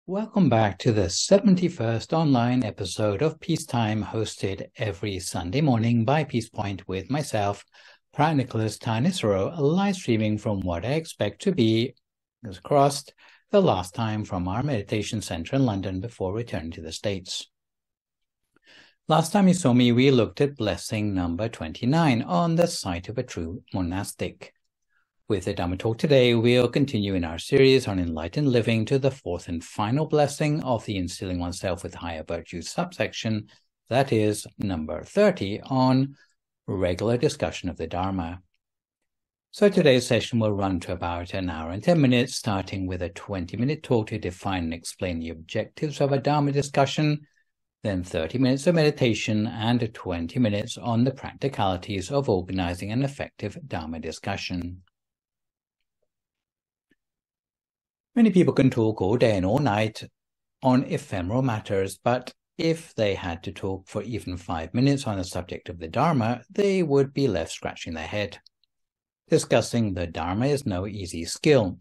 Welcome back to the 71st online episode of Peacetime, hosted every Sunday morning by Peace Point with myself, Phra Nicholas Thanissaro, live streaming from what I expect to be, fingers crossed, the last time from our meditation center in London before returning to the States. Last time you saw me, we looked at blessing number 29 on the site of a true monastic. With the Dhamma talk today, we'll continue in our series on enlightened living to the fourth and final blessing of the Instilling Oneself with Higher Virtues subsection, that is, number 30, on regular discussion of the Dharma. So today's session will run to about an hour and 10 minutes, starting with a 20-minute talk to define and explain the objectives of a Dharma discussion, then 30 minutes of meditation, and 20 minutes on the practicalities of organizing an effective Dharma discussion. Many people can talk all day and all night on ephemeral matters, but if they had to talk for even 5 minutes on the subject of the Dharma, they would be left scratching their head. Discussing the Dharma is no easy skill.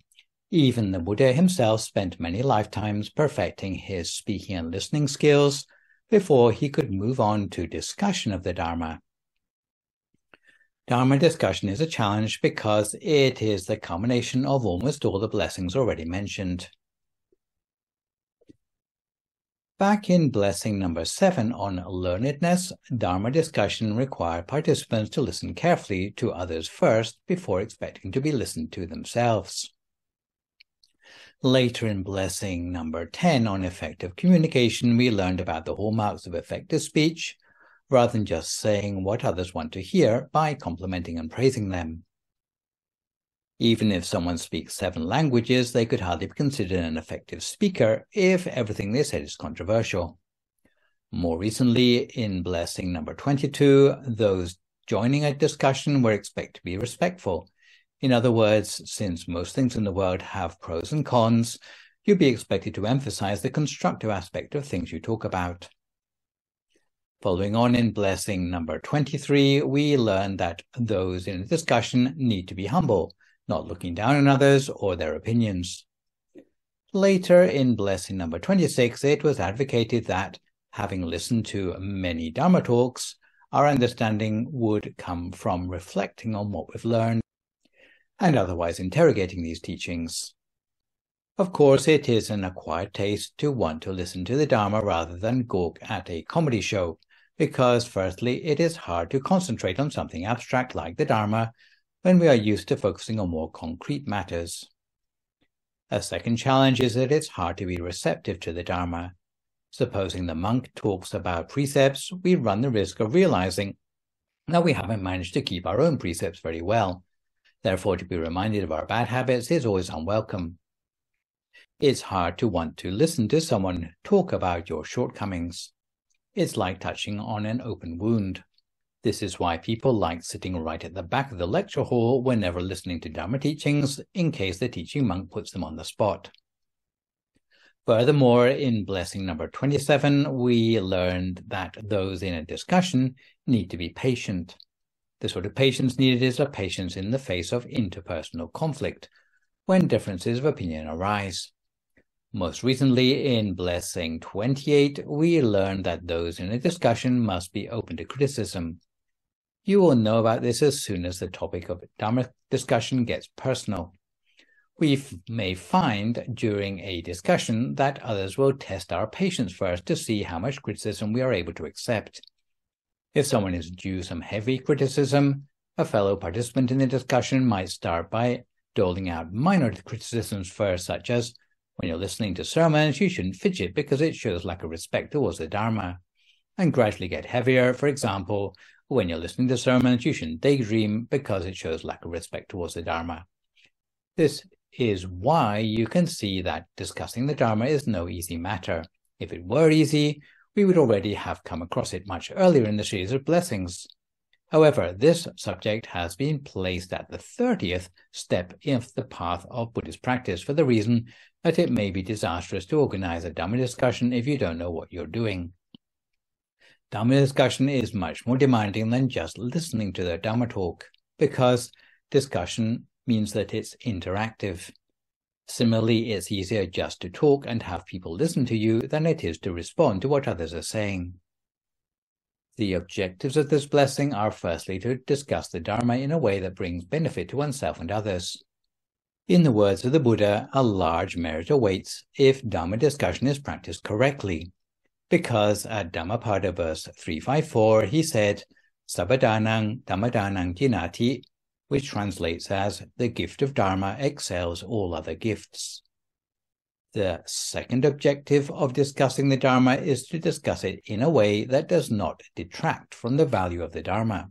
Even the Buddha himself spent many lifetimes perfecting his speaking and listening skills before he could move on to discussion of the Dharma. Dharma discussion is a challenge because it is the culmination of almost all the blessings already mentioned. Back in blessing number 7 on learnedness, Dharma discussion required participants to listen carefully to others first before expecting to be listened to themselves. Later in blessing number 10 on effective communication, we learned about the hallmarks of effective speech, rather than just saying what others want to hear by complimenting and praising them. Even if someone speaks 7 languages, they could hardly be considered an effective speaker if everything they said is controversial. More recently, in blessing number 22, those joining a discussion were expected to be respectful. In other words, since most things in the world have pros and cons, you'd be expected to emphasize the constructive aspect of things you talk about. Following on in blessing number 23, we learned that those in a discussion need to be humble, not looking down on others or their opinions. Later in blessing number 26, it was advocated that, having listened to many Dharma talks, our understanding would come from reflecting on what we've learned and otherwise interrogating these teachings. Of course, it is an acquired taste to want to listen to the Dharma rather than gawk at a comedy show, because firstly, it is hard to concentrate on something abstract like the Dharma when we are used to focusing on more concrete matters. A second challenge is that it's hard to be receptive to the Dharma. Supposing the monk talks about precepts, we run the risk of realizing that we haven't managed to keep our own precepts very well. Therefore, to be reminded of our bad habits is always unwelcome. It's hard to want to listen to someone talk about your shortcomings. It's like touching on an open wound. This is why people like sitting right at the back of the lecture hall whenever listening to Dharma teachings, in case the teaching monk puts them on the spot. Furthermore, in blessing number 27, we learned that those in a discussion need to be patient. The sort of patience needed is a patience in the face of interpersonal conflict, when differences of opinion arise. Most recently, in blessing 28, we learned that those in a discussion must be open to criticism. You will know about this as soon as the topic of Dharma discussion gets personal. We may find during a discussion that others will test our patience first to see how much criticism we are able to accept. If someone is due some heavy criticism, a fellow participant in the discussion might start by doling out minor criticisms first, such as, when you're listening to sermons, you shouldn't fidget because it shows lack of respect towards the Dharma, and gradually get heavier. For example, when you're listening to sermons, you shouldn't daydream because it shows lack of respect towards the Dharma. This is why you can see that discussing the Dharma is no easy matter. If it were easy, we would already have come across it much earlier in the series of blessings. However, this subject has been placed at the 30th step in the path of Buddhist practice for the reason that it may be disastrous to organize a Dhamma discussion if you don't know what you're doing. Dhamma discussion is much more demanding than just listening to the Dhamma talk, because discussion means that it's interactive. Similarly, it's easier just to talk and have people listen to you than it is to respond to what others are saying. The objectives of this blessing are firstly to discuss the Dharma in a way that brings benefit to oneself and others. In the words of the Buddha, a large merit awaits if Dhamma discussion is practiced correctly, because at Dhammapada verse 354 he said, Sabbadanang Dhammadanang Jinati, which translates as, the gift of Dharma excels all other gifts. The second objective of discussing the Dharma is to discuss it in a way that does not detract from the value of the Dharma.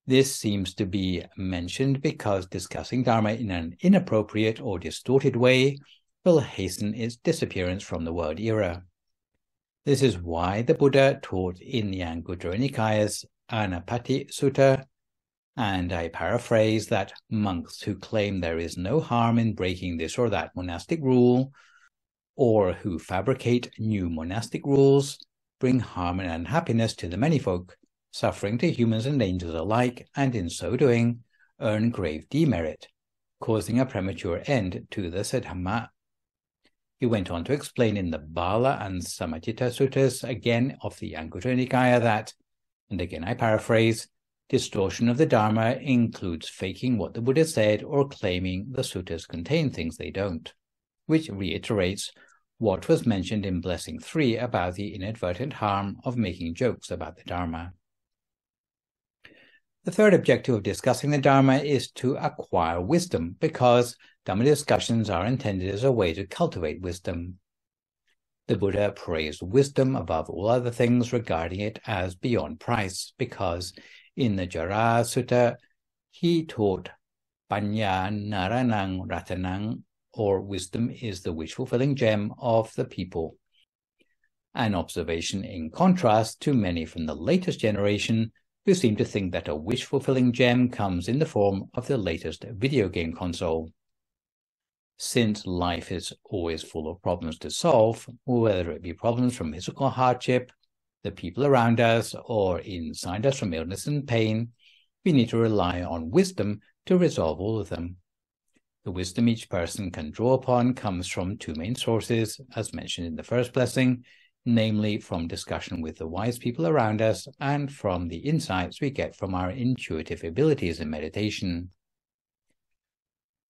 This seems to be mentioned because discussing Dharma in an inappropriate or distorted way will hasten its disappearance from the world era. This is why the Buddha taught in the Anguttara Nikaya's Anapati Sutta, and I paraphrase, that monks who claim there is no harm in breaking this or that monastic rule, or who fabricate new monastic rules, bring harm and unhappiness to the many folk, suffering to humans and angels alike, and in so doing, earn grave demerit, causing a premature end to the Dhamma. He went on to explain in the Bala and Samajita Suttas, again of the Anguttara Nikaya, that, and again I paraphrase, distortion of the Dharma includes faking what the Buddha said or claiming the suttas contain things they don't, which reiterates what was mentioned in Blessing 3 about the inadvertent harm of making jokes about the Dharma. The third objective of discussing the Dharma is to acquire wisdom, because Dhamma discussions are intended as a way to cultivate wisdom. The Buddha praised wisdom above all other things, regarding it as beyond price, because in the Jara Sutta, he taught Panya Naranang Ratanang, or wisdom is the wish-fulfilling gem of the people. An observation in contrast to many from the latest generation who seem to think that a wish-fulfilling gem comes in the form of the latest video game console. Since life is always full of problems to solve, whether it be problems from physical hardship, the people around us, or inside us from illness and pain, we need to rely on wisdom to resolve all of them. The wisdom each person can draw upon comes from two main sources, as mentioned in the first blessing, namely from discussion with the wise people around us and from the insights we get from our intuitive abilities in meditation.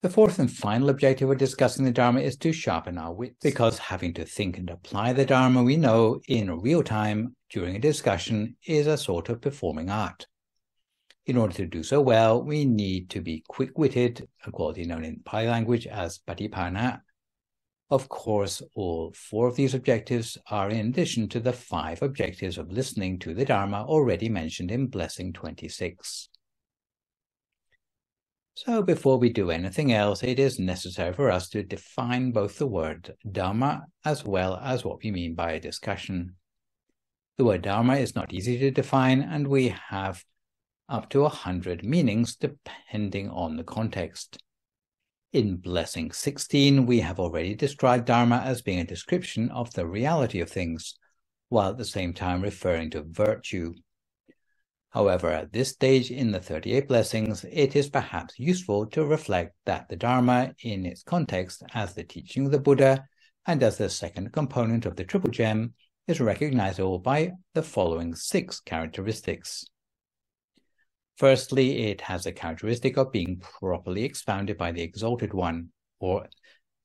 The fourth and final objective of discussing the Dharma is to sharpen our wits, because having to think and apply the Dharma we know in real time during a discussion is a sort of performing art. In order to do so well, we need to be quick-witted, a quality known in Pali language as patipana. Of course, all four of these objectives are in addition to the 5 objectives of listening to the Dharma already mentioned in Blessing 26. So before we do anything else, it is necessary for us to define both the word Dhamma as well as what we mean by a discussion. The word Dharma is not easy to define, and we have up to 100 meanings depending on the context. In Blessing 16, we have already described Dharma as being a description of the reality of things, while at the same time referring to virtue. However, at this stage in the 38 blessings, it is perhaps useful to reflect that the Dharma, in its context as the teaching of the Buddha and as the second component of the Triple Gem, is recognizable by the following 6 characteristics. Firstly, it has a characteristic of being properly expounded by the Exalted One, or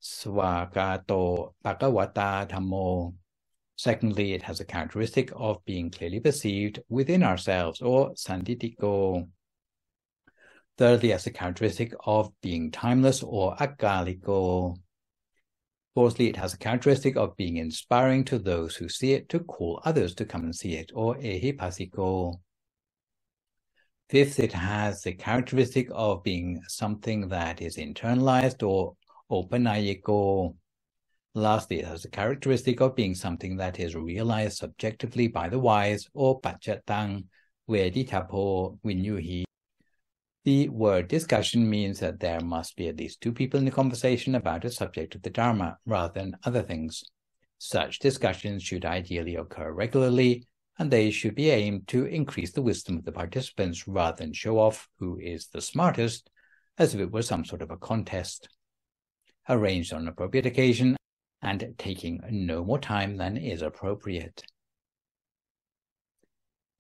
Swagato Bhagavata Dhammo. Secondly, it has a characteristic of being clearly perceived within ourselves, or Sanditiko. Thirdly, it has a characteristic of being timeless, or Akaliko. Fourthly, it has a characteristic of being inspiring to those who see it to call others to come and see it, or Ehipasiko. Fifth, it has the characteristic of being something that is internalized, or Opanayiko. Lastly, it has the characteristic of being something that is realized subjectively by the wise, or Pachatang Veditapo Vinyuhi. The word discussion means that there must be at least 2 people in the conversation about a subject of the Dharma, rather than other things. Such discussions should ideally occur regularly, and they should be aimed to increase the wisdom of the participants rather than show off who is the smartest, as if it were some sort of a contest. arranged on appropriate occasion, and taking no more time than is appropriate.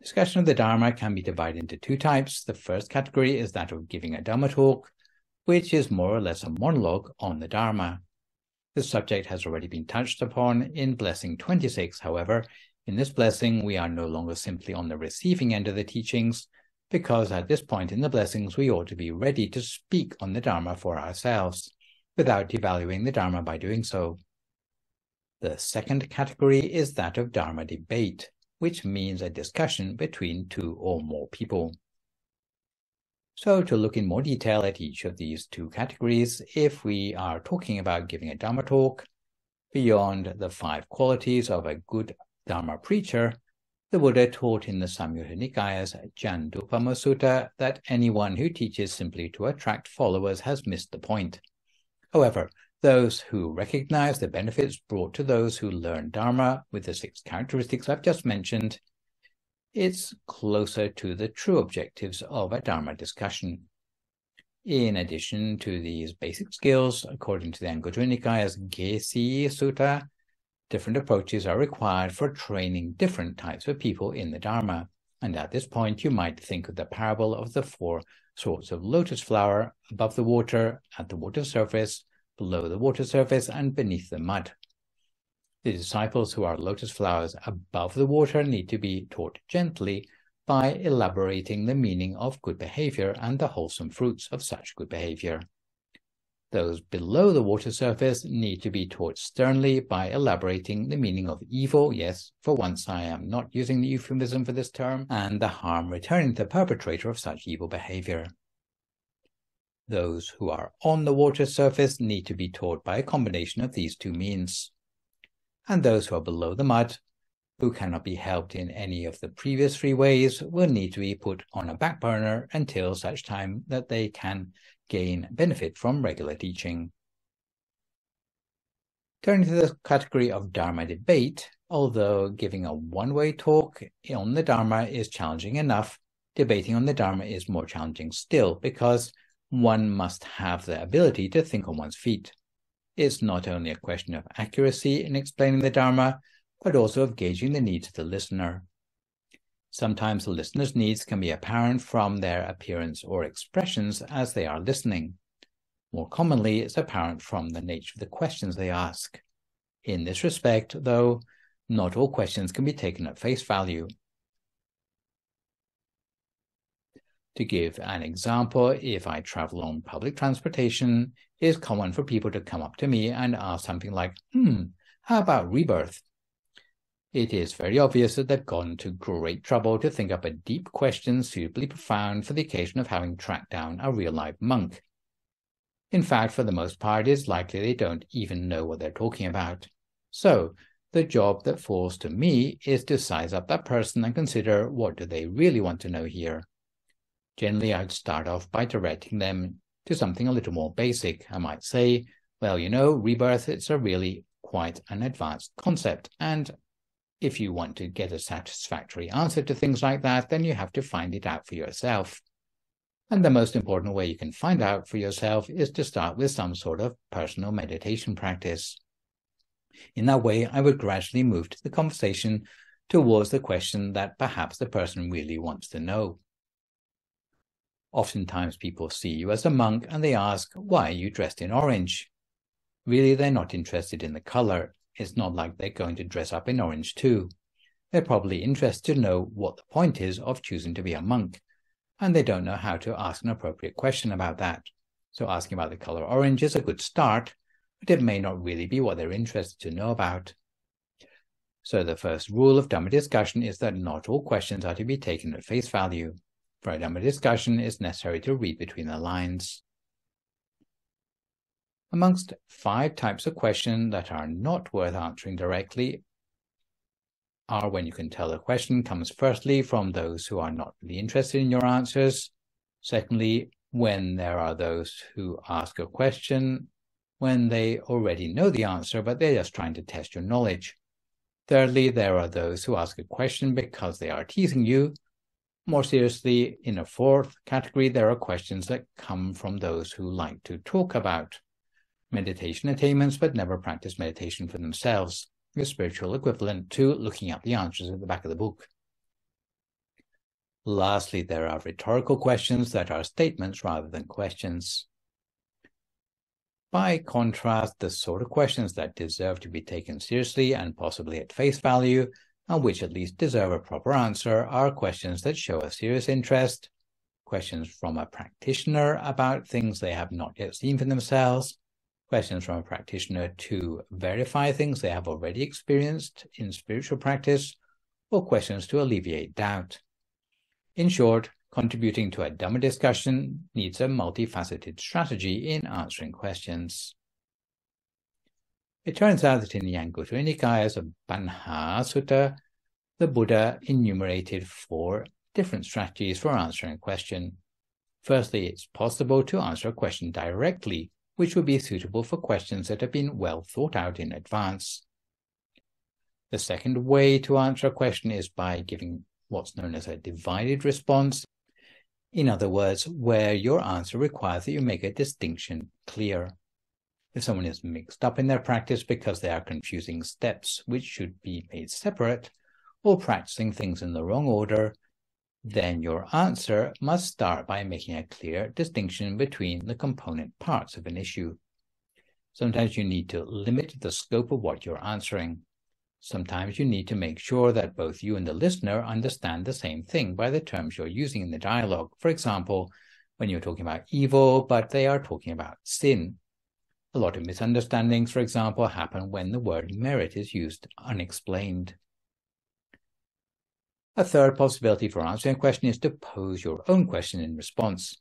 Discussion of the Dharma can be divided into two types. The first category is that of giving a Dhamma talk, which is more or less a monologue on the Dharma. The subject has already been touched upon in Blessing 26. However, in this blessing, we are no longer simply on the receiving end of the teachings, because at this point in the blessings, we ought to be ready to speak on the Dharma for ourselves, without devaluing the Dharma by doing so. The second category is that of Dharma debate, which means a discussion between two or more people. So to look in more detail at each of these two categories, if we are talking about giving a Dhamma talk, beyond the 5 qualities of a good Dharma preacher, the Buddha taught in the Samyutta Nikaya's Jandupama Sutta that anyone who teaches simply to attract followers has missed the point. However, those who recognize the benefits brought to those who learn Dharma with the 6 characteristics I've just mentioned, it's closer to the true objectives of a Dharma discussion. In addition to these basic skills, according to the Anguttara Nikaya's Gesi Sutta, different approaches are required for training different types of people in the Dharma. And at this point, you might think of the parable of the 4 sorts of lotus flower above the water, at the water surface, below the water surface, and beneath the mud. The disciples who are lotus flowers above the water need to be taught gently by elaborating the meaning of good behavior and the wholesome fruits of such good behavior. Those below the water surface need to be taught sternly by elaborating the meaning of evil, yes, for once I am not using the euphemism for this term, and the harm returning to the perpetrator of such evil behavior. Those who are on the water surface need to be taught by a combination of these two means. And those who are below the mud, who cannot be helped in any of the previous 3 ways, will need to be put on a back burner until such time that they can gain benefit from regular teaching. Turning to the category of Dharma debate, although giving a one-way talk on the Dharma is challenging enough, debating on the Dharma is more challenging still, because one must have the ability to think on one's feet. It's not only a question of accuracy in explaining the Dharma, but also of gauging the needs of the listener. Sometimes the listener's needs can be apparent from their appearance or expressions as they are listening. More commonly, it's apparent from the nature of the questions they ask. In this respect, though, not all questions can be taken at face value. To give an example, if I travel on public transportation, it is common for people to come up to me and ask something like, how about rebirth? It is very obvious that they've gone to great trouble to think up a deep question suitably profound for the occasion of having tracked down a real-life monk. In fact, for the most part, it's likely they don't even know what they're talking about. So, the job that falls to me is to size up that person and consider what do they really want to know here. Generally, I'd start off by directing them to something a little more basic. I might say, well, rebirth, it's a really quite an advanced concept, and if you want to get a satisfactory answer to things like that, then you have to find it out for yourself. And the most important way you can find out for yourself is to start with some sort of personal meditation practice. In that way, I would gradually move the conversation towards the question that perhaps the person really wants to know. Oftentimes people see you as a monk and they ask, why are you dressed in orange? Really, they're not interested in the color. It's not like they're going to dress up in orange too. They're probably interested to know what the point is of choosing to be a monk, and they don't know how to ask an appropriate question about that. So asking about the color orange is a good start, but it may not really be what they're interested to know about. So the first rule of Dhamma discussion is that not all questions are to be taken at face value. For a Dhamma discussion, it's necessary to read between the lines. Amongst 5 types of questions that are not worth answering directly are when you can tell a question comes firstly from those who are not really interested in your answers. Secondly, when there are those who ask a question when they already know the answer, but they're just trying to test your knowledge. Thirdly, there are those who ask a question because they are teasing you. More seriously, in a 4th category, there are questions that come from those who like to talk about meditation attainments but never practice meditation for themselves, the spiritual equivalent to looking up the answers at the back of the book. Lastly, there are rhetorical questions that are statements rather than questions. By contrast, the sort of questions that deserve to be taken seriously and possibly at face value, and which at least deserve a proper answer, are questions that show a serious interest, questions from a practitioner about things they have not yet seen for themselves, questions from a practitioner to verify things they have already experienced in spiritual practice, or questions to alleviate doubt. In short, contributing to a Dhamma discussion needs a multifaceted strategy in answering questions. It turns out that in the Anguttara Nikaya's Banha Sutta, the Buddha enumerated 4 different strategies for answering a question. Firstly, it's possible to answer a question directly, which would be suitable for questions that have been well thought out in advance. The second way to answer a question is by giving what's known as a divided response. In other words, where your answer requires that you make a distinction clear. If someone is mixed up in their practice because they are confusing steps which should be made separate, or practicing things in the wrong order, then your answer must start by making a clear distinction between the component parts of an issue. Sometimes you need to limit the scope of what you're answering. Sometimes you need to make sure that both you and the listener understand the same thing by the terms you're using in the dialogue. For example, when you're talking about evil, but they are talking about sin. A lot of misunderstandings, for example, happen when the word merit is used unexplained. A third possibility for answering a question is to pose your own question in response.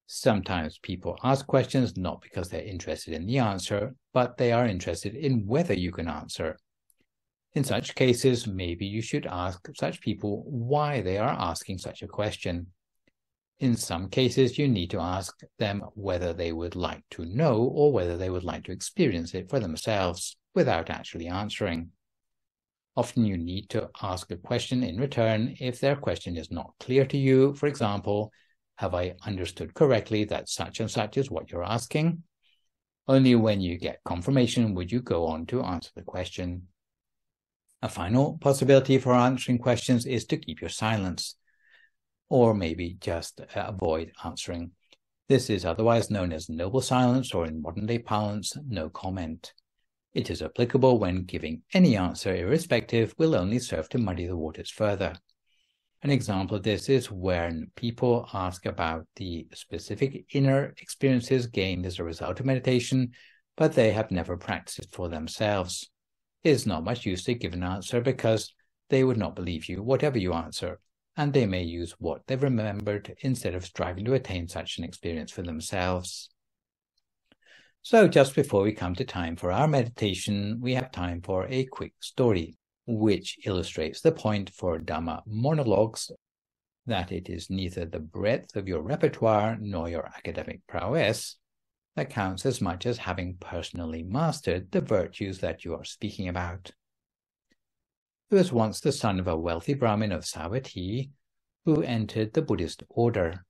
Sometimes people ask questions not because they're interested in the answer, but they are interested in whether you can answer. In such cases, maybe you should ask such people why they are asking such a question. In some cases, you need to ask them whether they would like to know or whether they would like to experience it for themselves without actually answering. Often you need to ask a question in return if their question is not clear to you. For example, have I understood correctly that such and such is what you're asking? Only when you get confirmation would you go on to answer the question. A final possibility for answering questions is to keep your silence, or maybe just avoid answering. This is otherwise known as noble silence, or in modern-day parlance, no comment. It is applicable when giving any answer, irrespective, will only serve to muddy the waters further. An example of this is when people ask about the specific inner experiences gained as a result of meditation, but they have never practiced for themselves. It is not much use to give an answer because they would not believe you, whatever you answer, and they may use what they've remembered instead of striving to attain such an experience for themselves. So just before we come to time for our meditation, we have time for a quick story, which illustrates the point for Dhamma monologues, that it is neither the breadth of your repertoire nor your academic prowess that counts as much as having personally mastered the virtues that you are speaking about. There was once the son of a wealthy Brahmin of Savatthi who entered the Buddhist order.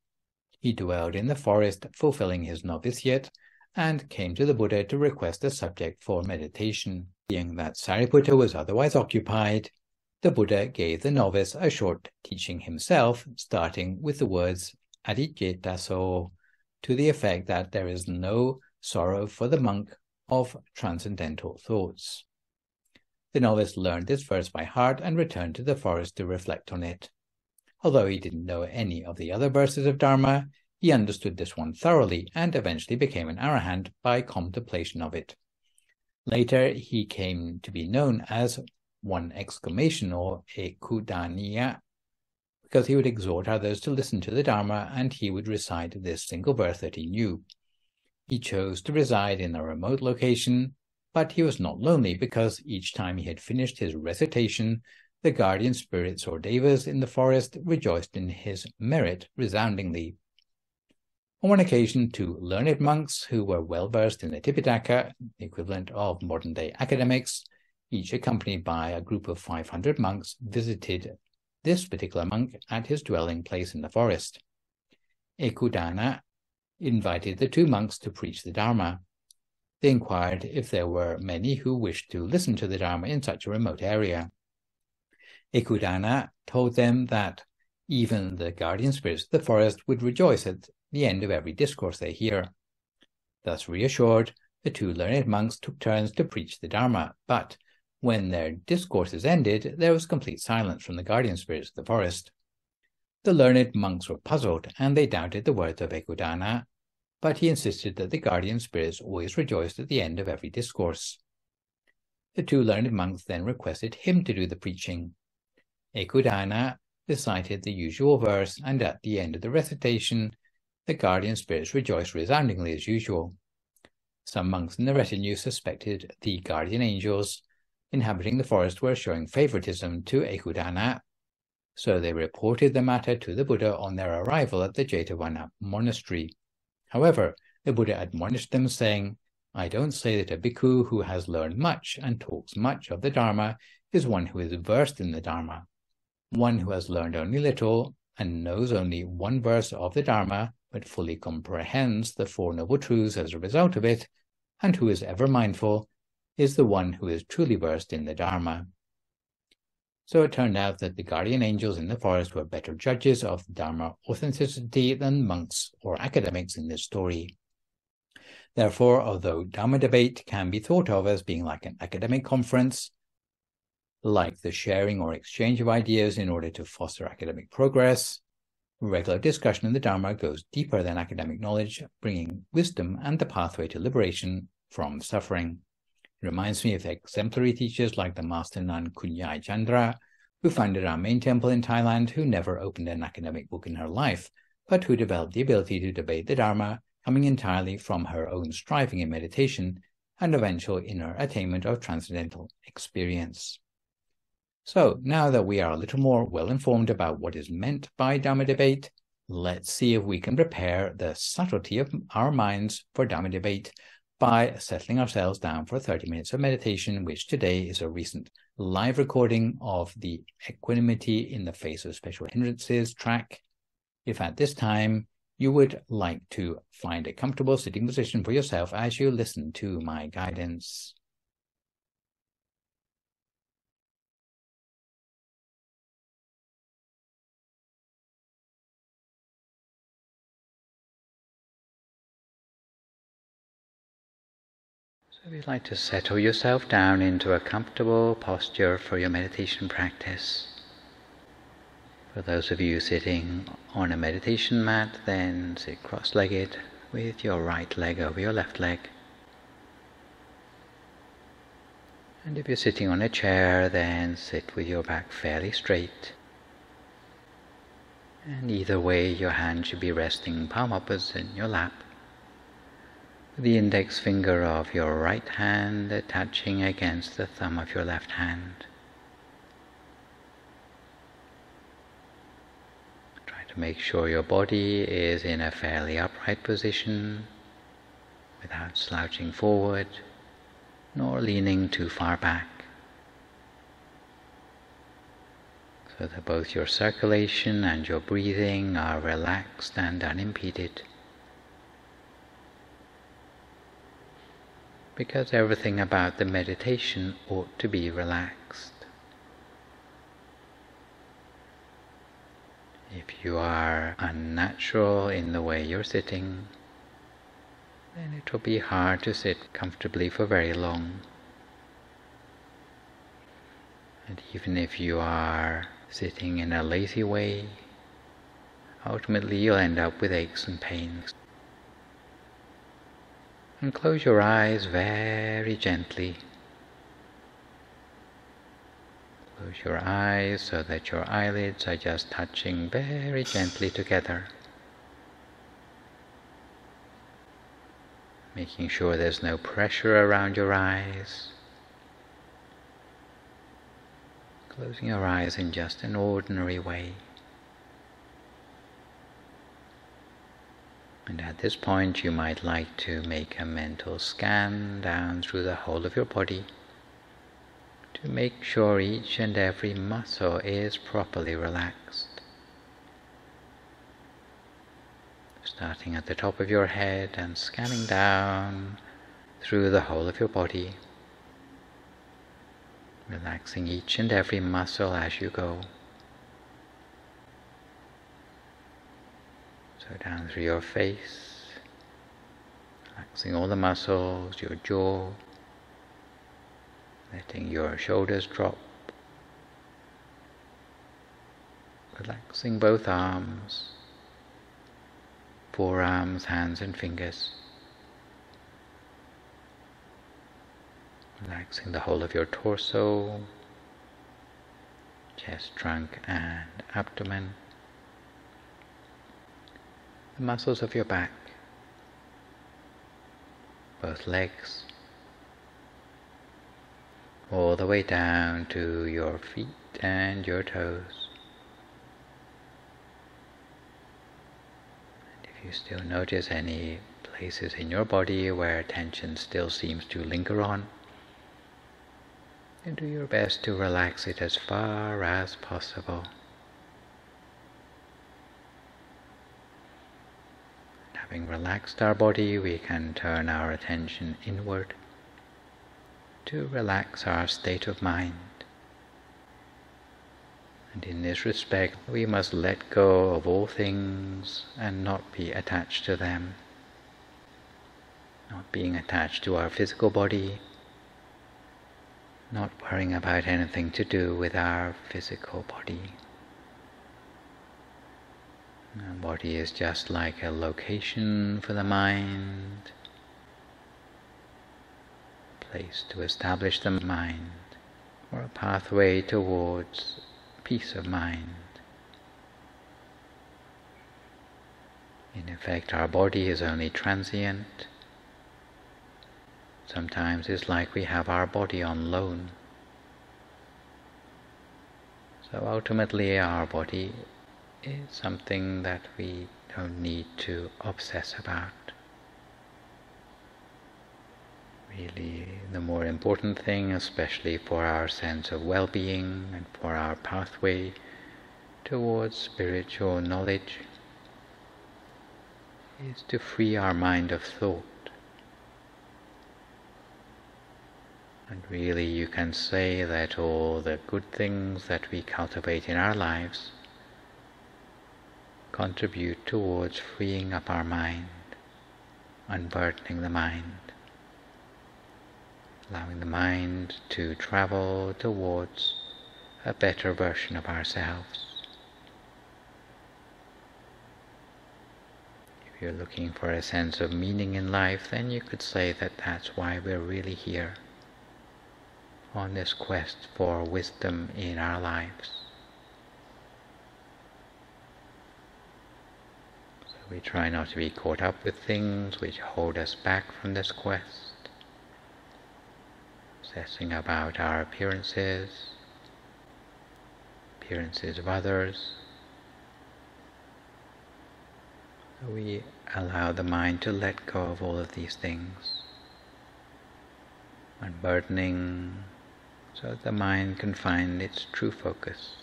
He dwelled in the forest, fulfilling his novitiate, and came to the Buddha to request a subject for meditation. Seeing that Sariputta was otherwise occupied, the Buddha gave the novice a short teaching himself, starting with the words adicetaso, to the effect that there is no sorrow for the monk of transcendental thoughts. The novice learned this verse by heart and returned to the forest to reflect on it. Although he didn't know any of the other verses of Dharma, he understood this one thoroughly and eventually became an arahant by contemplation of it. Later, he came to be known as one exclamation or ekudaniya, because he would exhort others to listen to the Dharma and he would recite this single verse that he knew. He chose to reside in a remote location, but he was not lonely because each time he had finished his recitation, the guardian spirits or devas in the forest rejoiced in his merit resoundingly. On one occasion, 2 learned monks who were well versed in the Tipitaka, the equivalent of modern-day academics, each accompanied by a group of 500 monks, visited this particular monk at his dwelling place in the forest. Ekudana invited the 2 monks to preach the Dharma. They inquired if there were many who wished to listen to the Dharma in such a remote area. Ekudana told them that even the guardian spirits of the forest would rejoice at the end of every discourse they hear. Thus reassured, the two learned monks took turns to preach the Dharma, but when their discourses ended, there was complete silence from the guardian spirits of the forest. The learned monks were puzzled, and they doubted the words of Ekudana, but he insisted that the guardian spirits always rejoiced at the end of every discourse. The two learned monks then requested him to do the preaching. Ekudana recited the usual verse, and at the end of the recitation, the guardian spirits rejoiced resoundingly as usual. Some monks in the retinue suspected the guardian angels inhabiting the forest were showing favoritism to Ekudana, so they reported the matter to the Buddha on their arrival at the Jetavana monastery. However, the Buddha admonished them, saying, "I don't say that a bhikkhu who has learned much and talks much of the Dharma is one who is versed in the Dharma. One who has learned only little and knows only one verse of the Dharma, but fully comprehends the Four Noble Truths as a result of it, and who is ever mindful, is the one who is truly versed in the Dharma." So it turned out that the guardian angels in the forest were better judges of Dharma authenticity than monks or academics in this story. Therefore, although Dhamma debate can be thought of as being like an academic conference, like the sharing or exchange of ideas in order to foster academic progress, regular discussion in the Dharma goes deeper than academic knowledge, bringing wisdom and the pathway to liberation from suffering. It reminds me of exemplary teachers like the Master Nun Kunyai Chandra, who founded our main temple in Thailand, who never opened an academic book in her life, but who developed the ability to debate the Dharma, coming entirely from her own striving in meditation and eventual inner attainment of transcendental experience. So, now that we are a little more well-informed about what is meant by Dhamma debate, let's see if we can prepare the subtlety of our minds for Dhamma debate by settling ourselves down for 30 minutes of meditation, which today is a recent live recording of the Equanimity in the Face of Special Hindrances track. If at this time you would like to find a comfortable sitting position for yourself as you listen to my guidance. So if you'd like to settle yourself down into a comfortable posture for your meditation practice. For those of you sitting on a meditation mat, then sit cross-legged with your right leg over your left leg. And if you're sitting on a chair, then sit with your back fairly straight. And either way, your hand should be resting palm upwards in your lap. The index finger of your right hand touching against the thumb of your left hand. Try to make sure your body is in a fairly upright position without slouching forward nor leaning too far back, so that both your circulation and your breathing are relaxed and unimpeded. Because everything about the meditation ought to be relaxed. If you are unnatural in the way you're sitting, then it will be hard to sit comfortably for very long. And even if you are sitting in a lazy way, ultimately you'll end up with aches and pains. And close your eyes very gently. Close your eyes so that your eyelids are just touching very gently together. Making sure there's no pressure around your eyes. Closing your eyes in just an ordinary way. And at this point you might like to make a mental scan down through the whole of your body to make sure each and every muscle is properly relaxed. Starting at the top of your head and scanning down through the whole of your body, relaxing each and every muscle as you go. So down through your face, relaxing all the muscles, your jaw, letting your shoulders drop, relaxing both arms, forearms, hands and fingers, relaxing the whole of your torso, chest, trunk and abdomen, the muscles of your back, both legs, all the way down to your feet and your toes. And if you still notice any places in your body where tension still seems to linger on, then do your best to relax it as far as possible. Having relaxed our body, we can turn our attention inward to relax our state of mind. And in this respect, we must let go of all things and not be attached to them. Not being attached to our physical body, not worrying about anything to do with our physical body. Our body is just like a location for the mind, a place to establish the mind, or a pathway towards peace of mind. In effect, our body is only transient. Sometimes it's like we have our body on loan. So ultimately our body is something that we don't need to obsess about. Really, the more important thing, especially for our sense of well-being and for our pathway towards spiritual knowledge, is to free our mind of thought. And really you can say that all the good things that we cultivate in our lives contribute towards freeing up our mind, unburdening the mind, allowing the mind to travel towards a better version of ourselves. If you're looking for a sense of meaning in life, then you could say that that's why we're really here, on this quest for wisdom in our lives. So we try not to be caught up with things which hold us back from this quest, obsessing about our appearances of others. So we allow the mind to let go of all of these things, unburdening, so that the mind can find its true focus.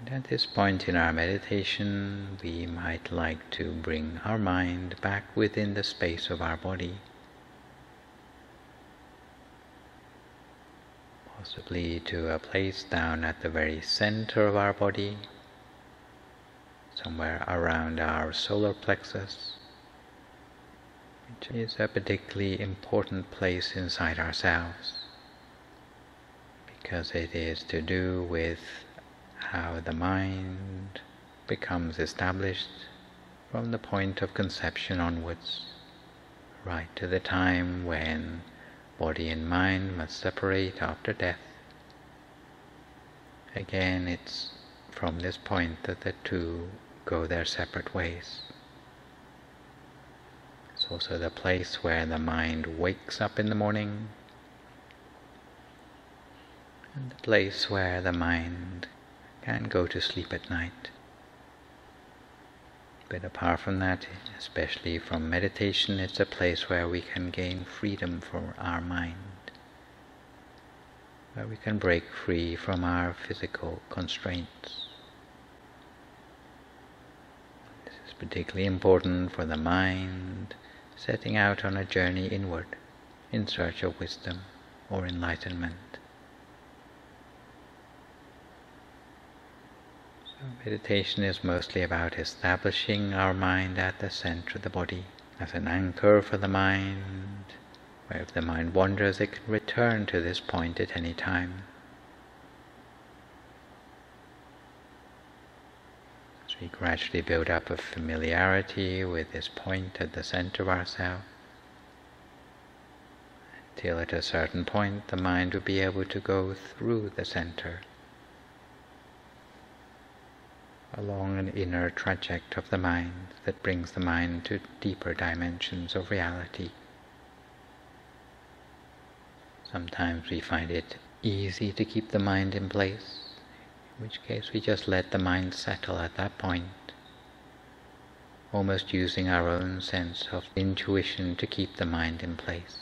And at this point in our meditation, we might like to bring our mind back within the space of our body, possibly to a place down at the very center of our body, somewhere around our solar plexus, which is a particularly important place inside ourselves, because it is to do with how the mind becomes established from the point of conception onwards, right to the time when body and mind must separate after death. Again, it's from this point that the two go their separate ways. It's also the place where the mind wakes up in the morning, and the place where the mind can go to sleep at night. But apart from that, especially from meditation, it's a place where we can gain freedom for our mind, where we can break free from our physical constraints. This is particularly important for the mind setting out on a journey inward in search of wisdom or enlightenment. So meditation is mostly about establishing our mind at the center of the body as an anchor for the mind, where if the mind wanders it can return to this point at any time. As we gradually build up a familiarity with this point at the center of ourselves, until at a certain point the mind will be able to go through the center, along an inner traject of the mind that brings the mind to deeper dimensions of reality. Sometimes we find it easy to keep the mind in place, in which case we just let the mind settle at that point, almost using our own sense of intuition to keep the mind in place.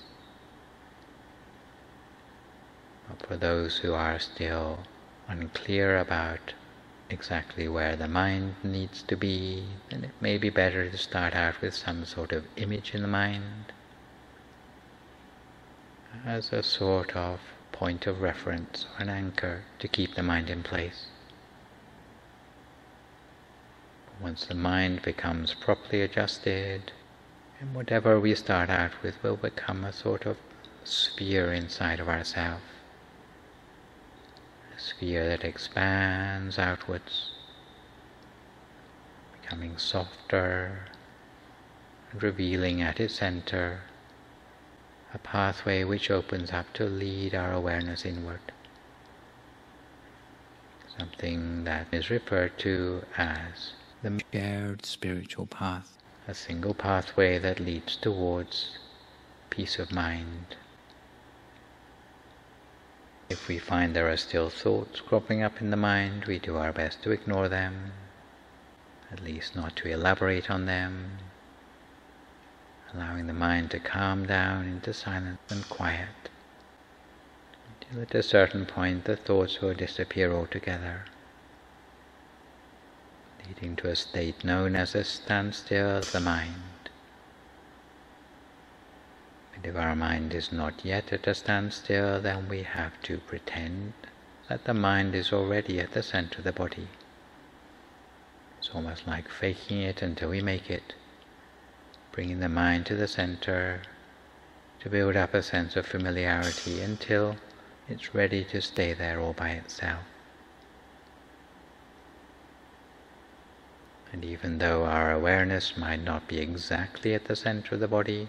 But for those who are still unclear about exactly where the mind needs to be, then it may be better to start out with some sort of image in the mind as a sort of point of reference or an anchor to keep the mind in place. Once the mind becomes properly adjusted, and whatever we start out with will become a sort of sphere inside of ourselves. A sphere that expands outwards, becoming softer and revealing at its center a pathway which opens up to lead our awareness inward. Something that is referred to as the shared spiritual path, a single pathway that leads towards peace of mind. If we find there are still thoughts cropping up in the mind, we do our best to ignore them, at least not to elaborate on them, allowing the mind to calm down into silence and quiet, until at a certain point the thoughts will disappear altogether, leading to a state known as a standstill of the mind. But if our mind is not yet at a standstill, then we have to pretend that the mind is already at the center of the body. It's almost like faking it until we make it, bringing the mind to the center to build up a sense of familiarity until it's ready to stay there all by itself. And even though our awareness might not be exactly at the center of the body,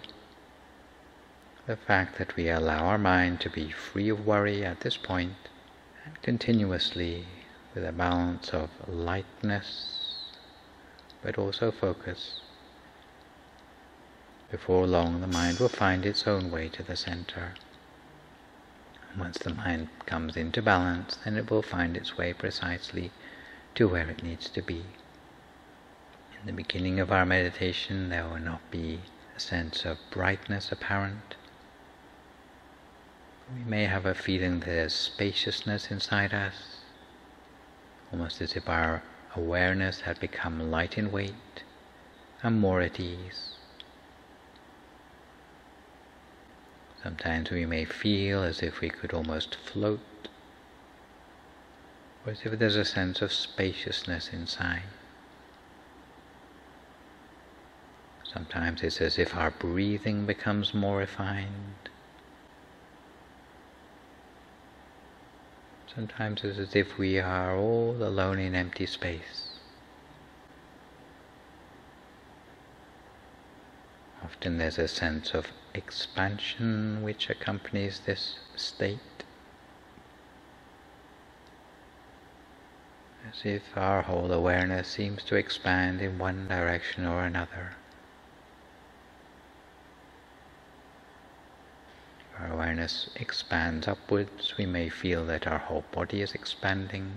the fact that we allow our mind to be free of worry at this point, and continuously with a balance of lightness but also focus, before long the mind will find its own way to the center. And once the mind comes into balance, then it will find its way precisely to where it needs to be. In the beginning of our meditation there will not be a sense of brightness apparent. We may have a feeling that there's spaciousness inside us, almost as if our awareness had become light in weight and more at ease. Sometimes we may feel as if we could almost float, or as if there's a sense of spaciousness inside. Sometimes it's as if our breathing becomes more refined. Sometimes it's as if we are all alone in empty space. Often there's a sense of expansion which accompanies this state, as if our whole awareness seems to expand in one direction or another. If our awareness expands upwards, we may feel that our whole body is expanding,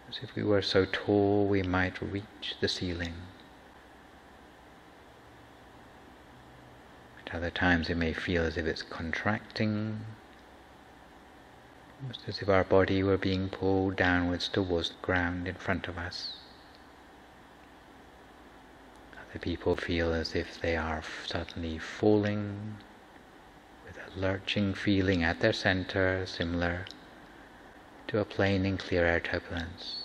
as if we were so tall we might reach the ceiling. At other times it may feel as if it's contracting, almost as if our body were being pulled downwards towards the ground in front of us. The people feel as if they are suddenly falling with a lurching feeling at their center, similar to a plane in clear air turbulence.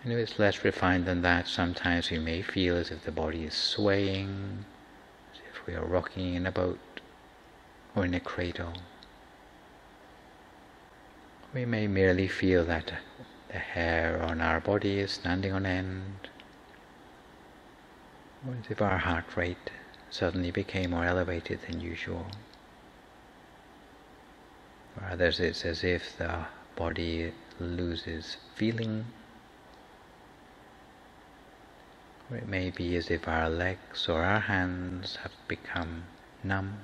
And if it's less refined than that, sometimes we may feel as if the body is swaying, as if we are rocking in a boat or in a cradle. We may merely feel that the hair on our body is standing on end, or as if our heart rate suddenly became more elevated than usual. For others, it's as if the body loses feeling, or it may be as if our legs or our hands have become numb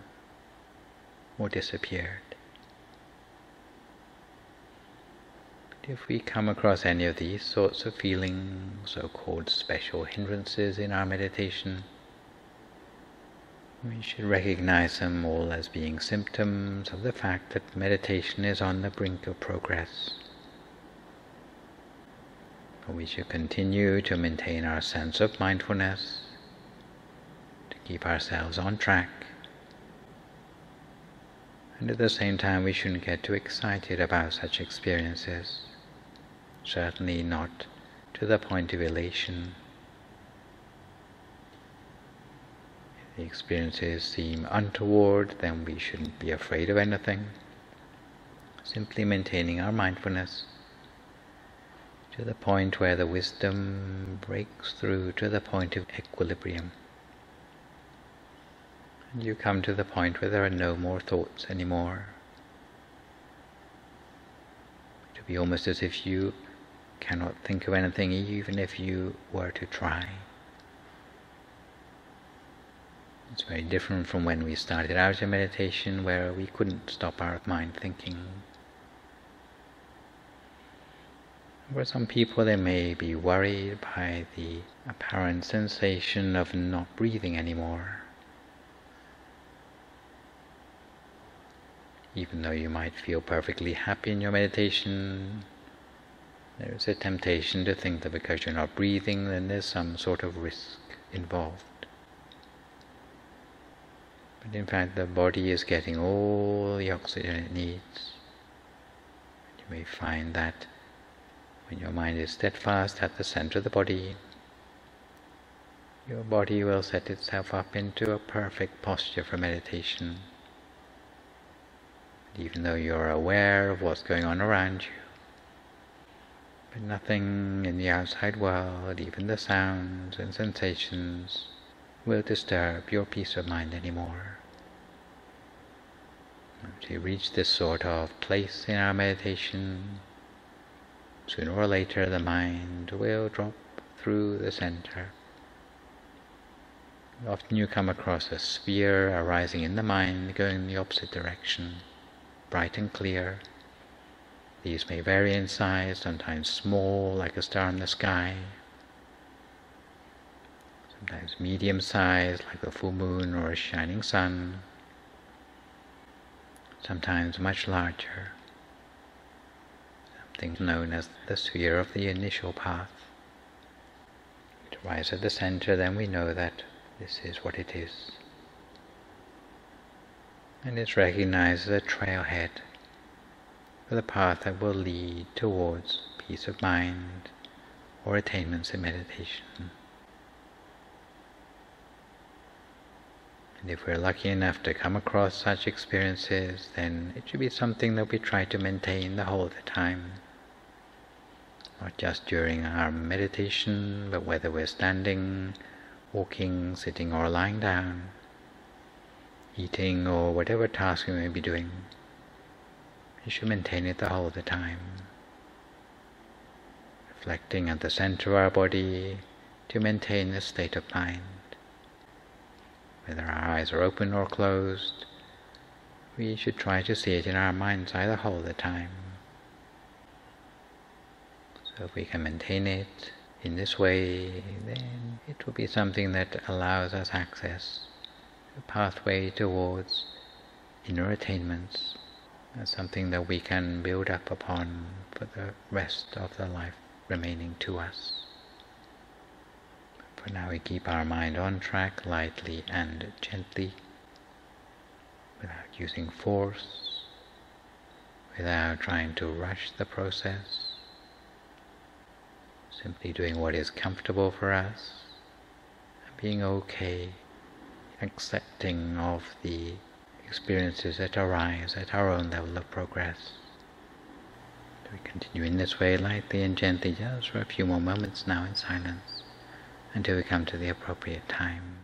or disappeared. If we come across any of these sorts of feelings, so-called special hindrances in our meditation, we should recognize them all as being symptoms of the fact that meditation is on the brink of progress. We should continue to maintain our sense of mindfulness, to keep ourselves on track, and at the same time we shouldn't get too excited about such experiences. Certainly not to the point of elation. If the experiences seem untoward, then we shouldn't be afraid of anything. Simply maintaining our mindfulness to the point where the wisdom breaks through to the point of equilibrium. And you come to the point where there are no more thoughts anymore. To be almost as if you cannot think of anything, even if you were to try. It's very different from when we started out in meditation, where we couldn't stop our mind thinking. For some people, they may be worried by the apparent sensation of not breathing anymore. Even though you might feel perfectly happy in your meditation, there is a temptation to think that because you're not breathing, then there's some sort of risk involved. But in fact, the body is getting all the oxygen it needs. You may find that when your mind is steadfast at the center of the body, your body will set itself up into a perfect posture for meditation. And even though you're aware of what's going on around you, but nothing in the outside world, even the sounds and sensations, will disturb your peace of mind anymore. As we reach this sort of place in our meditation, sooner or later the mind will drop through the center. Often you come across a sphere arising in the mind, going in the opposite direction, bright and clear. These may vary in size, sometimes small, like a star in the sky, sometimes medium-sized, like a full moon or a shining sun, sometimes much larger, something known as the sphere of the initial path. It arises at the center, then we know that this is what it is. And it's recognized as a trailhead for the path that will lead towards peace of mind or attainments in meditation. And if we're lucky enough to come across such experiences, then it should be something that we try to maintain the whole of the time. Not just during our meditation, but whether we're standing, walking, sitting or lying down, eating or whatever task we may be doing. You should maintain it the whole of the time, reflecting at the center of our body to maintain this state of mind. Whether our eyes are open or closed, we should try to see it in our mind's eye the whole of the time. So if we can maintain it in this way, then it will be something that allows us access, a pathway towards inner attainments, as something that we can build up upon for the rest of the life remaining to us. For now we keep our mind on track lightly and gently, without using force, without trying to rush the process, simply doing what is comfortable for us, and being okay, accepting of the experiences that arise at our own level of progress. So we continue in this way lightly and gently just for a few more moments now in silence, until we come to the appropriate time.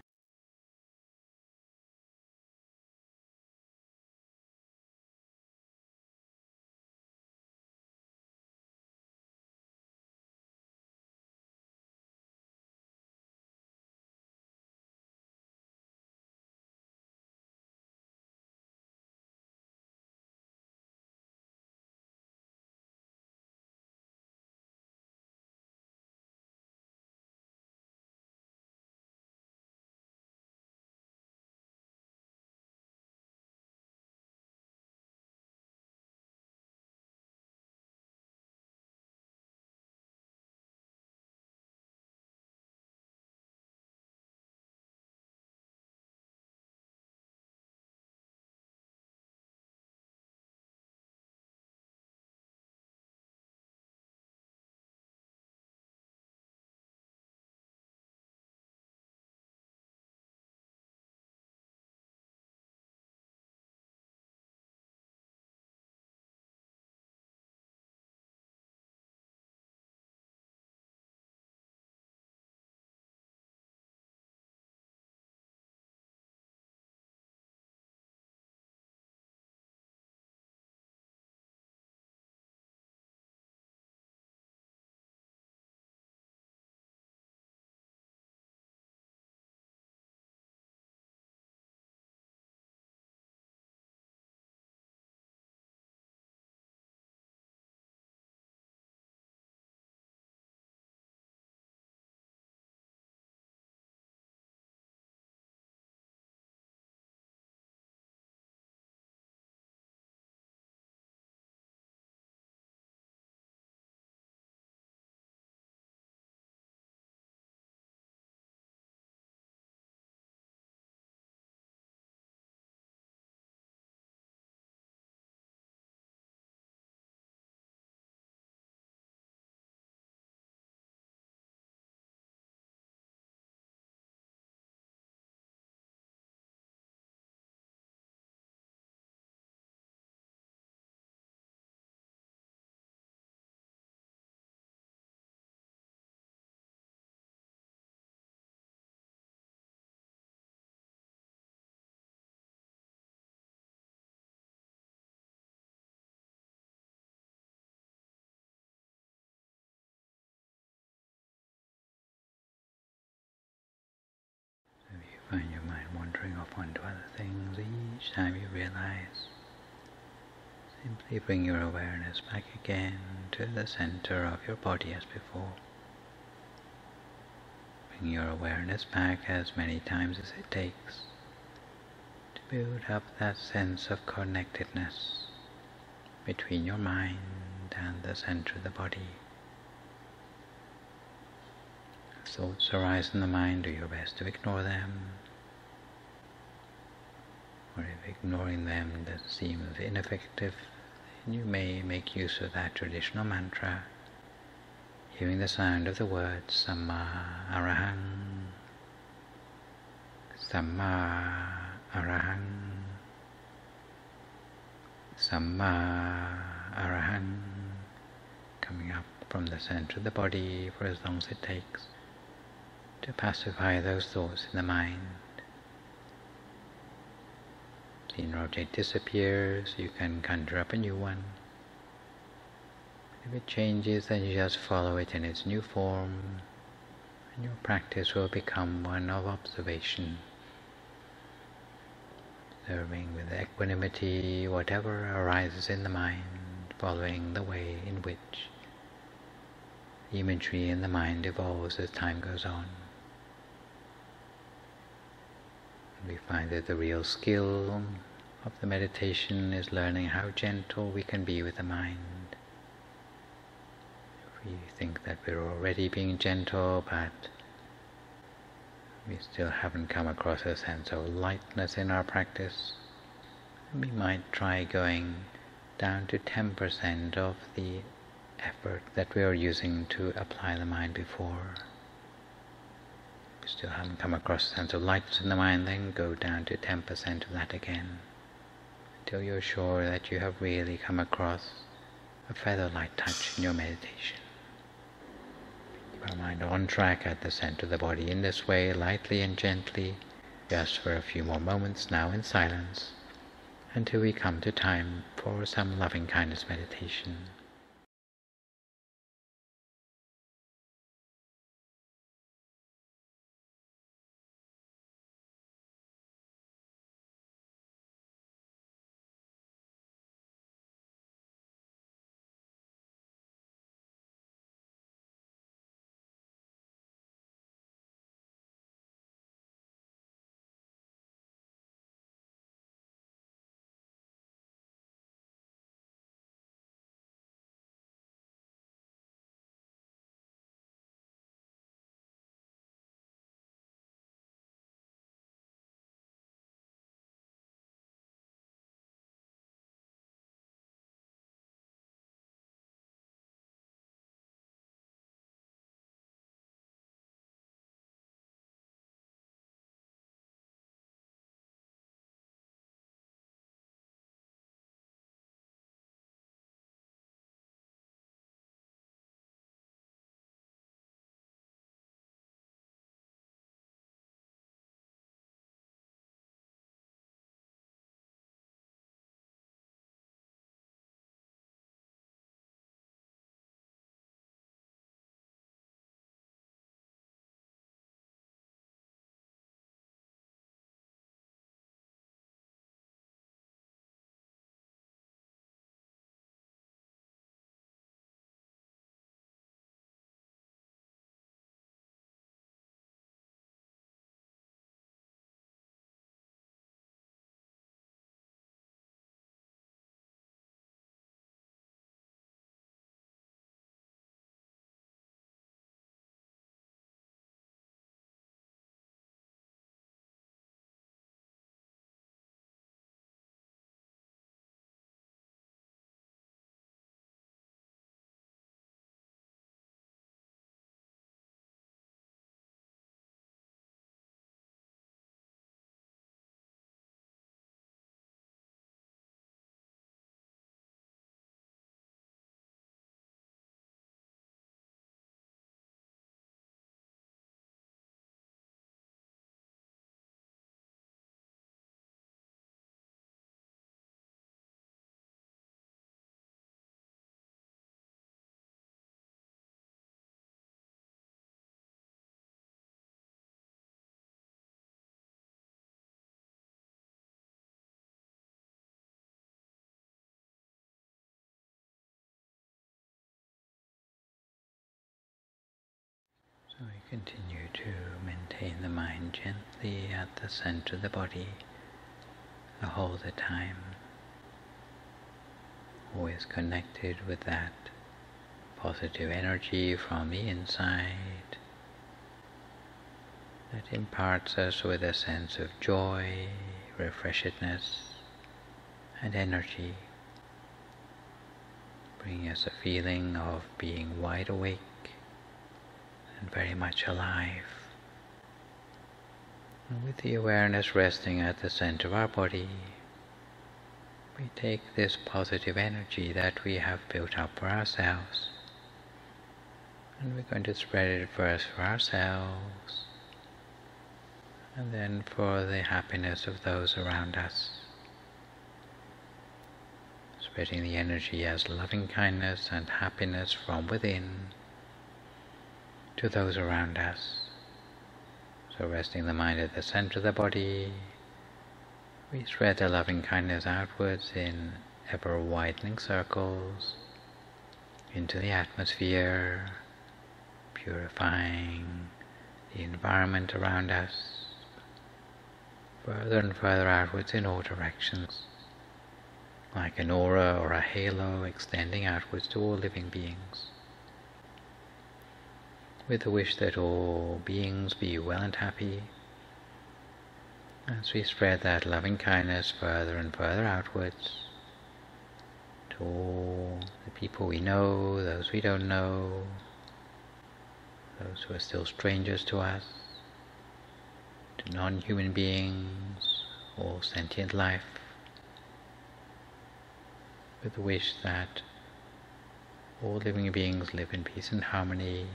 Find your mind wandering off onto other things. Each time you realize, simply bring your awareness back again to the center of your body as before. Bring your awareness back as many times as it takes to build up that sense of connectedness between your mind and the center of the body. As thoughts arise in the mind, do your best to ignore them. Or if ignoring them seems ineffective, then you may make use of that traditional mantra, hearing the sound of the words Samma Arahang, Samma Arahang, Samma Arahang, coming up from the center of the body for as long as it takes to pacify those thoughts in the mind. The inner object disappears, you can conjure up a new one. If it changes, then you just follow it in its new form, and your practice will become one of observation, observing with equanimity whatever arises in the mind, following the way in which the imagery in the mind evolves as time goes on. We find that the real skill of the meditation is learning how gentle we can be with the mind. If we think that we're already being gentle, but we still haven't come across a sense of lightness in our practice, we might try going down to 10% of the effort that we were using to apply the mind before. If you still haven't come across a sense of lightness in the mind, then go down to 10% of that again, until you're sure that you have really come across a feather-light touch in your meditation. Keep our mind on track at the center of the body in this way, lightly and gently, just for a few more moments now in silence, until we come to time for some loving-kindness meditation. So we continue to maintain the mind gently at the center of the body the whole of the time, always connected with that positive energy from the inside that imparts us with a sense of joy, refreshedness and energy, bringing us a feeling of being wide awake and very much alive. And with the awareness resting at the center of our body, we take this positive energy that we have built up for ourselves, and we're going to spread it first for ourselves, and then for the happiness of those around us. Spreading the energy as loving kindness and happiness from within to those around us. So resting the mind at the center of the body, we spread the loving kindness outwards in ever-widening circles into the atmosphere, purifying the environment around us, further and further outwards in all directions, like an aura or a halo extending outwards to all living beings, with the wish that all beings be well and happy, as we spread that loving kindness further and further outwards to all the people we know, those we don't know, those who are still strangers to us, to non-human beings, all sentient life, with the wish that all living beings live in peace and harmony,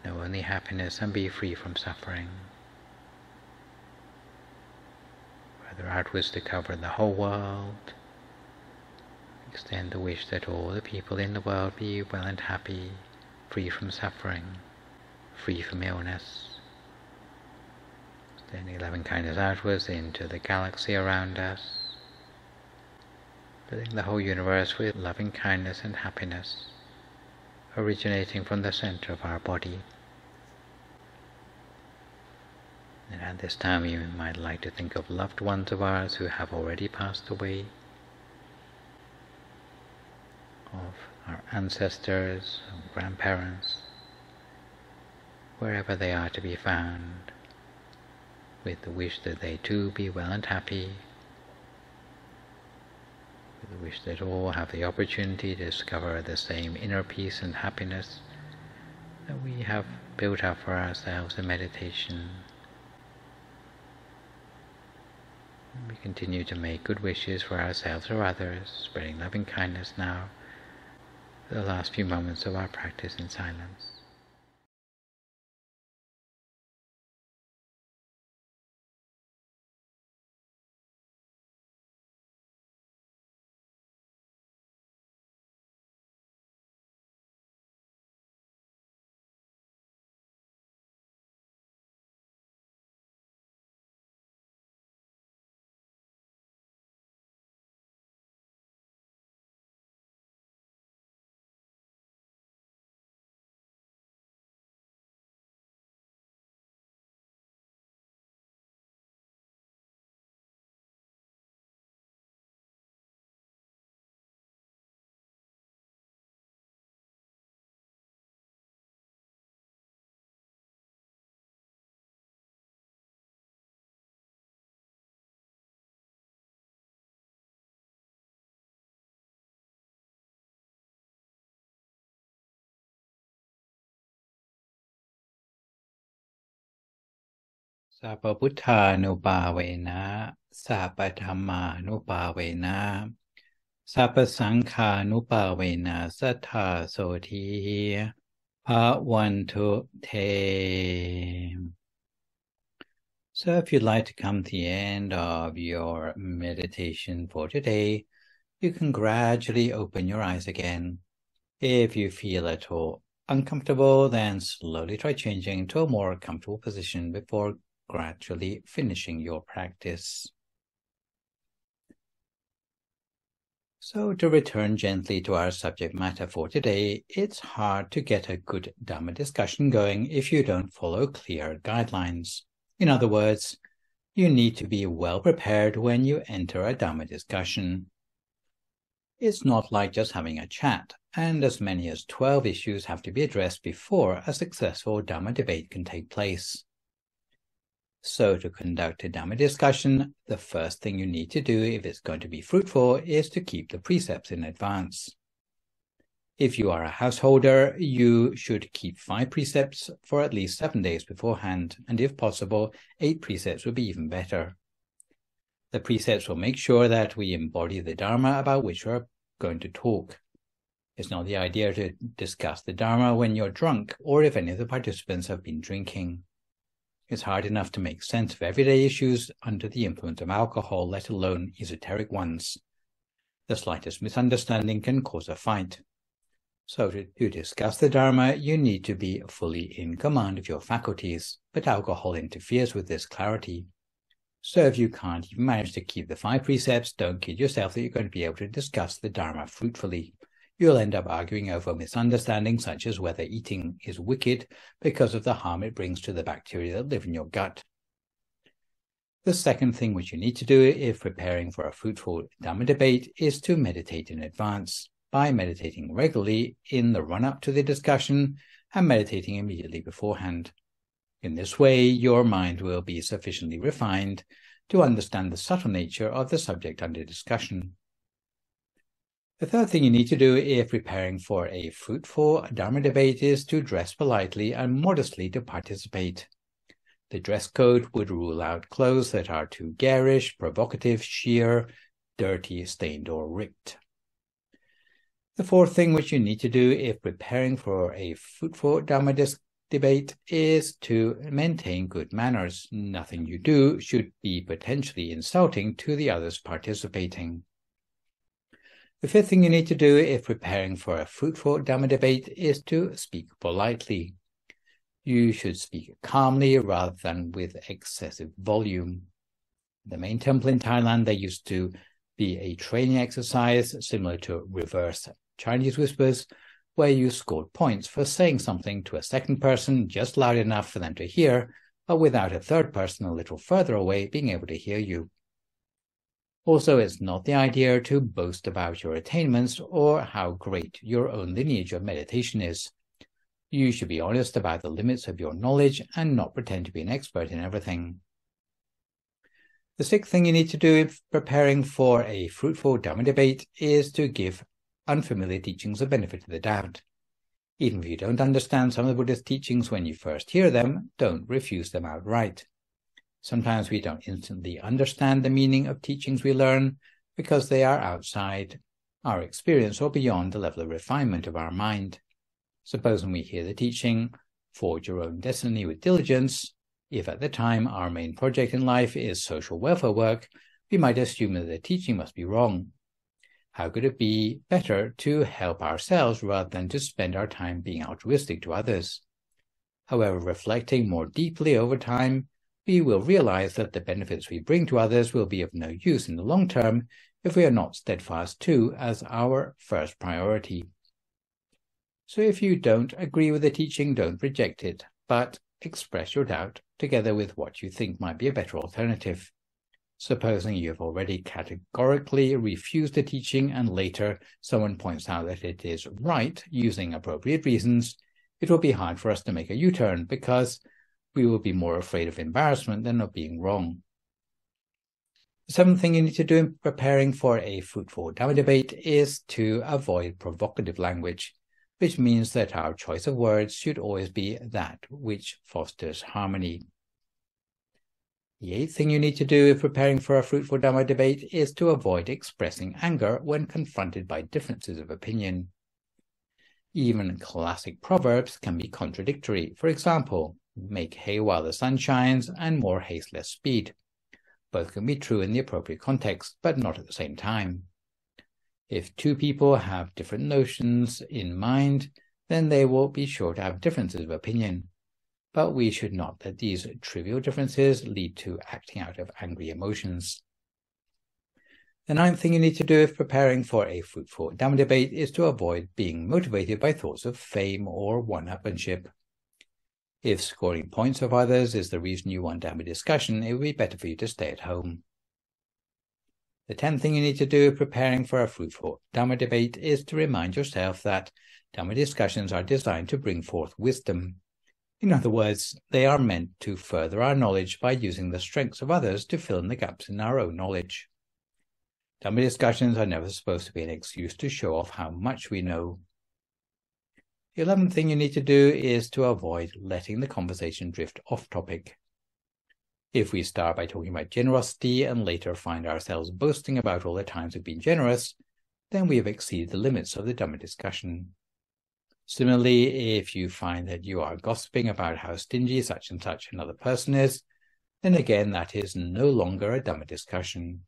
know only happiness and be free from suffering. Further outwards to cover the whole world, extend the wish that all the people in the world be well and happy, free from suffering, free from illness. Extending loving kindness outwards into the galaxy around us, filling the whole universe with loving kindness and happiness, originating from the center of our body. And at this time we might like to think of loved ones of ours who have already passed away, of our ancestors, or grandparents, wherever they are to be found, with the wish that they too be well and happy, with the wish that all have the opportunity to discover the same inner peace and happiness that we have built up for ourselves in meditation. We continue to make good wishes for ourselves or others, spreading loving kindness now for the last few moments of our practice in silence. Sapa Buddhanupavena, Sapa Dhammanupavena, Sapa Sankhanupavena, Sattha Soti, Bhavantu Te. So if you'd like to come to the end of your meditation for today, you can gradually open your eyes again. If you feel at all uncomfortable, then slowly try changing to a more comfortable position before gradually finishing your practice. So to return gently to our subject matter for today, it's hard to get a good Dhamma discussion going if you don't follow clear guidelines. In other words, you need to be well prepared when you enter a Dhamma discussion. It's not like just having a chat, and as many as 12 issues have to be addressed before a successful Dhamma debate can take place. So to conduct a Dhamma discussion, the first thing you need to do if it's going to be fruitful is to keep the precepts in advance. If you are a householder, you should keep 5 precepts for at least 7 days beforehand, and if possible, 8 precepts would be even better. The precepts will make sure that we embody the Dharma about which we're going to talk. It's not the idea to discuss the Dharma when you're drunk or if any of the participants have been drinking. It's hard enough to make sense of everyday issues under the influence of alcohol, let alone esoteric ones. The slightest misunderstanding can cause a fight. So to discuss the Dharma, you need to be fully in command of your faculties, but alcohol interferes with this clarity. So if you can't even manage to keep the 5 precepts, don't kid yourself that you're going to be able to discuss the Dharma fruitfully. You'll end up arguing over misunderstandings such as whether eating is wicked because of the harm it brings to the bacteria that live in your gut. The second thing which you need to do if preparing for a fruitful Dhamma debate is to meditate in advance, by meditating regularly in the run-up to the discussion and meditating immediately beforehand. In this way, your mind will be sufficiently refined to understand the subtle nature of the subject under discussion. The third thing you need to do if preparing for a fruitful Dhamma debate is to dress politely and modestly to participate. The dress code would rule out clothes that are too garish, provocative, sheer, dirty, stained, or ripped. The fourth thing which you need to do if preparing for a fruitful Dhamma debate is to maintain good manners. Nothing you do should be potentially insulting to the others participating. The fifth thing you need to do if preparing for a fruitful Dhamma debate is to speak politely. You should speak calmly rather than with excessive volume. The main temple in Thailand, there used to be a training exercise similar to reverse Chinese whispers, where you scored points for saying something to a second person just loud enough for them to hear, but without a third person a little further away being able to hear you. Also, it's not the idea to boast about your attainments or how great your own lineage of meditation is. You should be honest about the limits of your knowledge and not pretend to be an expert in everything. The sixth thing you need to do if preparing for a fruitful Dhamma debate is to give unfamiliar teachings the benefit of the doubt. Even if you don't understand some of the Buddha's teachings when you first hear them, don't refuse them outright. Sometimes we don't instantly understand the meaning of teachings we learn because they are outside our experience or beyond the level of refinement of our mind. Supposing we hear the teaching, forge your own destiny with diligence, if at the time our main project in life is social welfare work, we might assume that the teaching must be wrong. How could it be better to help ourselves rather than to spend our time being altruistic to others? However, reflecting more deeply over time, we will realize that the benefits we bring to others will be of no use in the long term if we are not steadfast too as our first priority. So if you don't agree with the teaching, don't reject it, but express your doubt together with what you think might be a better alternative. Supposing you have already categorically refused the teaching and later someone points out that it is right using appropriate reasons, it will be hard for us to make a U-turn because we will be more afraid of embarrassment than of being wrong. The seventh thing you need to do in preparing for a fruitful Dhamma debate is to avoid provocative language, which means that our choice of words should always be that which fosters harmony. The eighth thing you need to do if preparing for a fruitful Dhamma debate is to avoid expressing anger when confronted by differences of opinion. Even classic proverbs can be contradictory. For example, make hay while the sun shines and more haste less speed. Both can be true in the appropriate context, but not at the same time. If two people have different notions in mind, then they will be sure to have differences of opinion. But we should not let these trivial differences lead to acting out of angry emotions. The ninth thing you need to do if preparing for a fruitful Dhamma debate is to avoid being motivated by thoughts of fame or one-upmanship. If scoring points of others is the reason you want Dhamma discussion, it would be better for you to stay at home. The 10th thing you need to do if preparing for a fruitful Dhamma debate is to remind yourself that Dhamma discussions are designed to bring forth wisdom. In other words, they are meant to further our knowledge by using the strengths of others to fill in the gaps in our own knowledge. Dhamma discussions are never supposed to be an excuse to show off how much we know. The 11th thing you need to do is to avoid letting the conversation drift off topic. If we start by talking about generosity and later find ourselves boasting about all the times we've been generous, then we have exceeded the limits of the Dhamma discussion. Similarly, if you find that you are gossiping about how stingy such and such another person is, then again that is no longer a Dhamma discussion.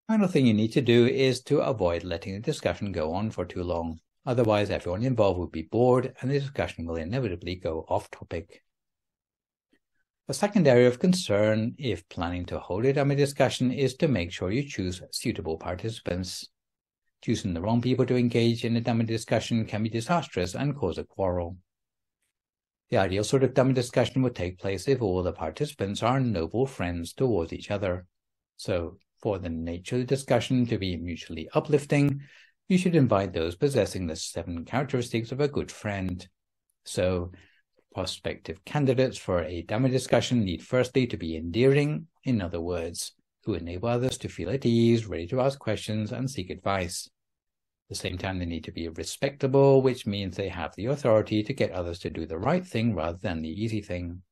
The final thing you need to do is to avoid letting the discussion go on for too long. Otherwise, everyone involved will be bored and the discussion will inevitably go off topic. A second area of concern, if planning to hold a Dhamma discussion, is to make sure you choose suitable participants. Choosing the wrong people to engage in a Dhamma discussion can be disastrous and cause a quarrel. The ideal sort of Dhamma discussion would take place if all the participants are noble friends towards each other. So, for the nature of the discussion to be mutually uplifting, you should invite those possessing the 7 characteristics of a good friend. So, Prospective candidates for a Dhamma discussion need firstly to be endearing, in other words, who enable others to feel at ease, ready to ask questions and seek advice. At the same time, they need to be respectable, which means they have the authority to get others to do the right thing rather than the easy thing.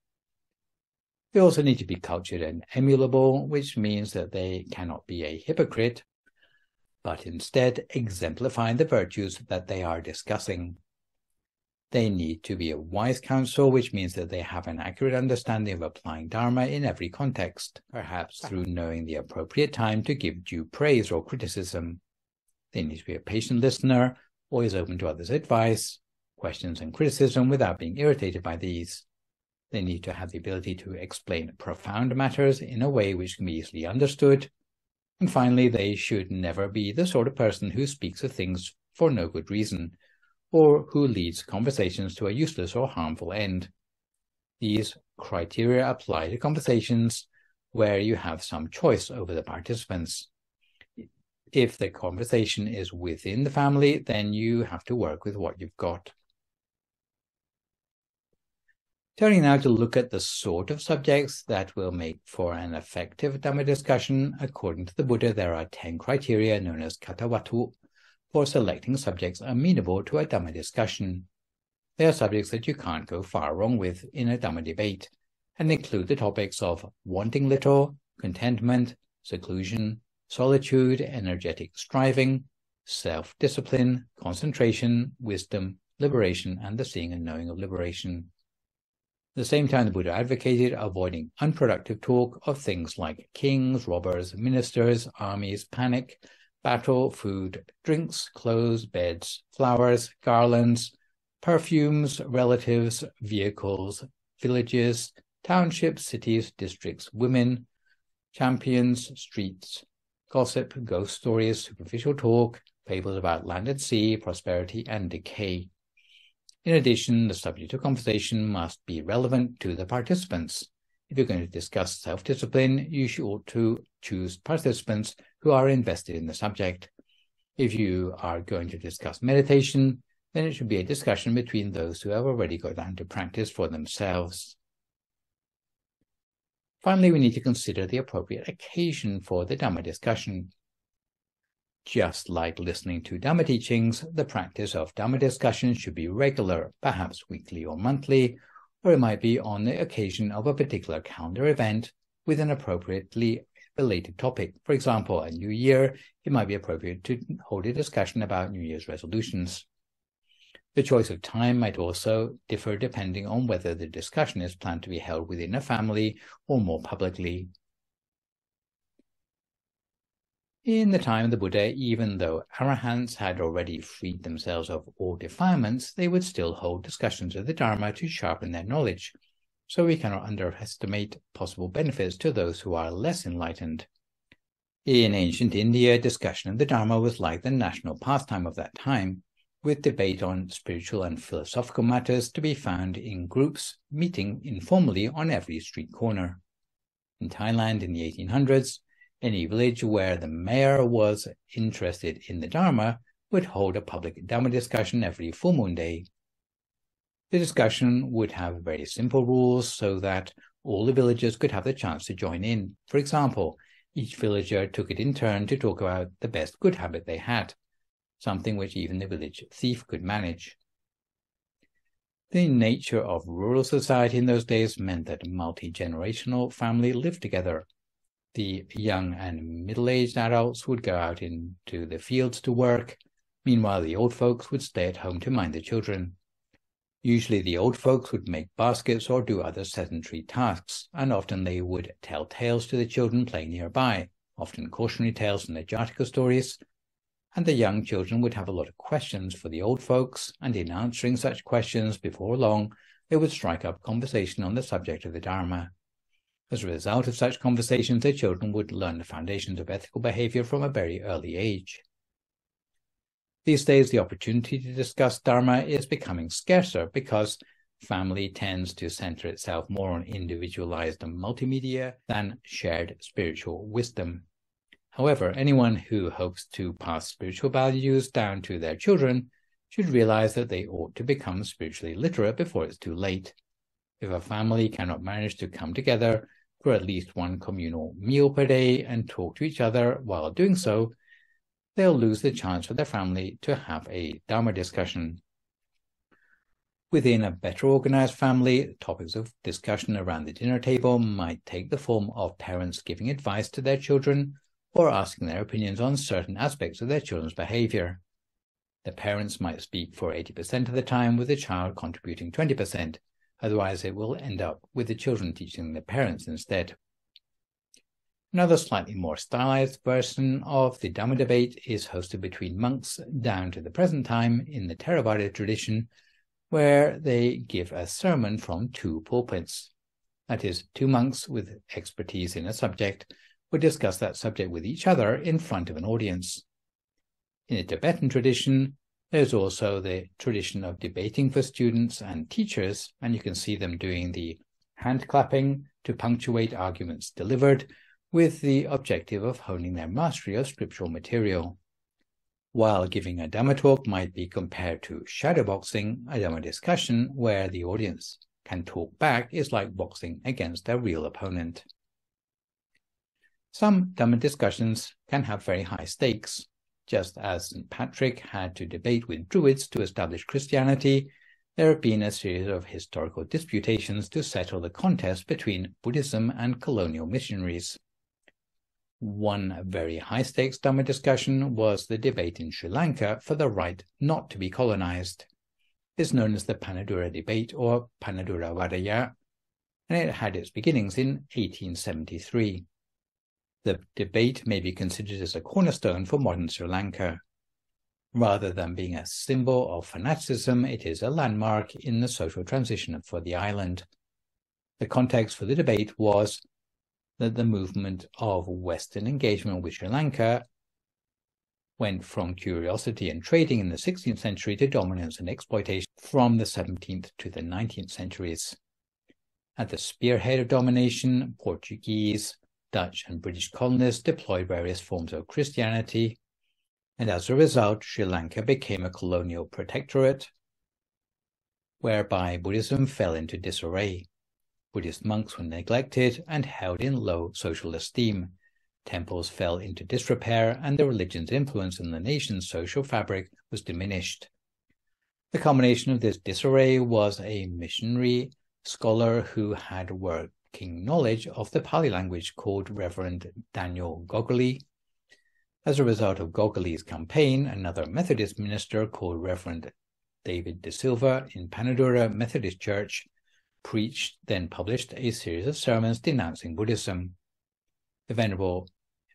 They also need to be cultured and emulable, which means that they cannot be a hypocrite, but instead exemplify the virtues that they are discussing. They need to be a wise counsel, which means that they have an accurate understanding of applying Dharma in every context, perhaps through knowing the appropriate time to give due praise or criticism. They need to be a patient listener, always open to others' advice, questions and criticism without being irritated by these. They need to have the ability to explain profound matters in a way which can be easily understood. And finally, they should never be the sort of person who speaks of things for no good reason, or who leads conversations to a useless or harmful end. These criteria apply to conversations where you have some choice over the participants. If the conversation is within the family, then you have to work with what you've got. Turning now to look at the sort of subjects that will make for an effective Dhamma discussion, according to the Buddha, there are 10 criteria known as Katawatu for selecting subjects amenable to a Dhamma discussion. They are subjects that you can't go far wrong with in a Dhamma debate, and include the topics of wanting little, contentment, seclusion, solitude, energetic striving, self-discipline, concentration, wisdom, liberation, and the seeing and knowing of liberation. At the same time, the Buddha advocated avoiding unproductive talk of things like kings, robbers, ministers, armies, panic, battle, food, drinks, clothes, beds, flowers, garlands, perfumes, relatives, vehicles, villages, townships, cities, districts, women, champions, streets, gossip, ghost stories, superficial talk, fables about land and sea, prosperity, and decay. In addition, the subject of conversation must be relevant to the participants. If you're going to discuss self-discipline, you ought to choose participants who are invested in the subject. If you are going to discuss meditation, then it should be a discussion between those who have already got down to practice for themselves. Finally, we need to consider the appropriate occasion for the Dhamma discussion. Just like listening to Dhamma teachings, the practice of Dhamma discussion should be regular, perhaps weekly or monthly, or it might be on the occasion of a particular calendar event with an appropriately related topic. For example, a New Year, it might be appropriate to hold a discussion about New Year's resolutions. The choice of time might also differ depending on whether the discussion is planned to be held within a family or more publicly. In the time of the Buddha, even though arahants had already freed themselves of all defilements, they would still hold discussions of the Dharma to sharpen their knowledge, so we cannot underestimate possible benefits to those who are less enlightened. In ancient India, discussion of the Dharma was like the national pastime of that time, with debate on spiritual and philosophical matters to be found in groups meeting informally on every street corner. In Thailand in the 1800s, any village where the mayor was interested in the Dharma would hold a public Dhamma discussion every full moon day. The discussion would have very simple rules so that all the villagers could have the chance to join in. For example, each villager took it in turn to talk about the best good habit they had, something which even the village thief could manage. The nature of rural society in those days meant that a multi-generational family lived together. The young and middle-aged adults would go out into the fields to work. Meanwhile, the old folks would stay at home to mind the children. Usually the old folks would make baskets or do other sedentary tasks, and often they would tell tales to the children playing nearby, often cautionary tales and the Jataka stories. And the young children would have a lot of questions for the old folks, and in answering such questions before long, they would strike up conversation on the subject of the Dharma. As a result of such conversations, the children would learn the foundations of ethical behavior from a very early age. These days, the opportunity to discuss Dharma is becoming scarcer because family tends to center itself more on individualized multimedia than shared spiritual wisdom. However, anyone who hopes to pass spiritual values down to their children should realize that they ought to become spiritually literate before it's too late. If a family cannot manage to come together for at least one communal meal per day and talk to each other while doing so, they'll lose the chance for their family to have a Dhamma discussion. Within a better organized family, topics of discussion around the dinner table might take the form of parents giving advice to their children or asking their opinions on certain aspects of their children's behavior. The parents might speak for 80% of the time, with the child contributing 20%. Otherwise, it will end up with the children teaching the parents instead. Another slightly more stylized version of the Dhamma debate is hosted between monks down to the present time in the Theravada tradition, where they give a sermon from two pulpits. That is, two monks with expertise in a subject would discuss that subject with each other in front of an audience. In the Tibetan tradition, there's also the tradition of debating for students and teachers, and you can see them doing the hand clapping to punctuate arguments delivered, with the objective of honing their mastery of scriptural material. While giving a Dhamma talk might be compared to shadowboxing, a Dhamma discussion where the audience can talk back is like boxing against a real opponent. Some Dhamma discussions can have very high stakes. Just as St. Patrick had to debate with Druids to establish Christianity, there have been a series of historical disputations to settle the contest between Buddhism and colonial missionaries. One very high-stakes Dhamma discussion was the debate in Sri Lanka for the right not to be colonized. It's known as the Panadura debate or Panadura Vadaya, and it had its beginnings in 1873. The debate may be considered as a cornerstone for modern Sri Lanka. Rather than being a symbol of fanaticism, it is a landmark in the social transition for the island. The context for the debate was that the movement of Western engagement with Sri Lanka went from curiosity and trading in the 16th century to dominance and exploitation from the 17th to the 19th centuries. At the spearhead of domination, Portuguese, Dutch and British colonists deployed various forms of Christianity, and as a result, Sri Lanka became a colonial protectorate, whereby Buddhism fell into disarray. Buddhist monks were neglected and held in low social esteem. Temples fell into disrepair, and the religion's influence in the nation's social fabric was diminished. The culmination of this disarray was a missionary scholar who had working knowledge of the Pali language called Reverend Daniel Gogerli. As a result of Gogerli's campaign, another Methodist minister called Reverend David De Silva in Panadura Methodist Church then published a series of sermons denouncing Buddhism. The Venerable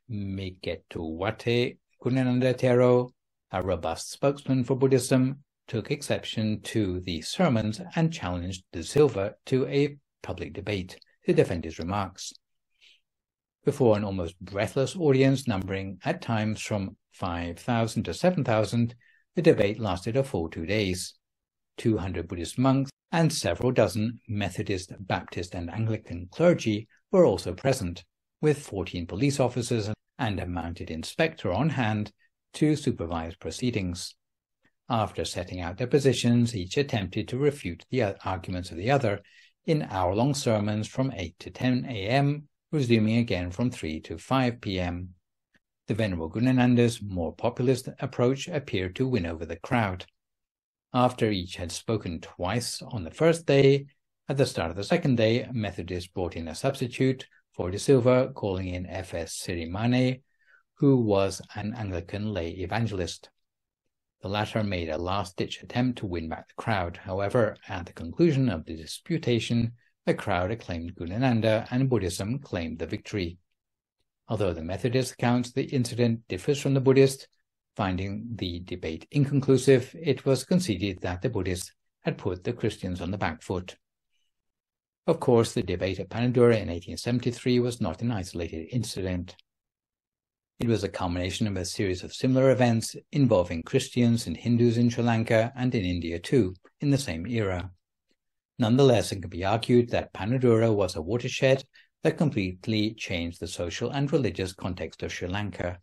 Megetuwate Gunananda Thero, a robust spokesman for Buddhism, took exception to the sermons and challenged De Silva to a public debate to defend his remarks. Before an almost breathless audience numbering at times from 5,000 to 7,000, the debate lasted a full 2 days. 200 Buddhist monks and several dozen Methodist, Baptist, and Anglican clergy were also present, with 14 police officers and a mounted inspector on hand to supervise proceedings. After setting out their positions, each attempted to refute the arguments of the other in hour-long sermons from 8 to 10 a.m., resuming again from 3 to 5 p.m. The Venerable Gunananda's more populist approach appeared to win over the crowd. After each had spoken twice on the first day, at the start of the second day, Methodists brought in a substitute for De Silva, calling in F.S. Sirimane, who was an Anglican lay evangelist. The latter made a last-ditch attempt to win back the crowd. However, at the conclusion of the disputation, the crowd acclaimed Gunananda and Buddhism claimed the victory. Although the Methodist accounts the incident differs from the Buddhist, finding the debate inconclusive, it was conceded that the Buddhists had put the Christians on the back foot. Of course, the debate at Panadura in 1873 was not an isolated incident. It was a culmination of a series of similar events involving Christians and Hindus in Sri Lanka and in India too, in the same era. Nonetheless, it can be argued that Panadura was a watershed that completely changed the social and religious context of Sri Lanka.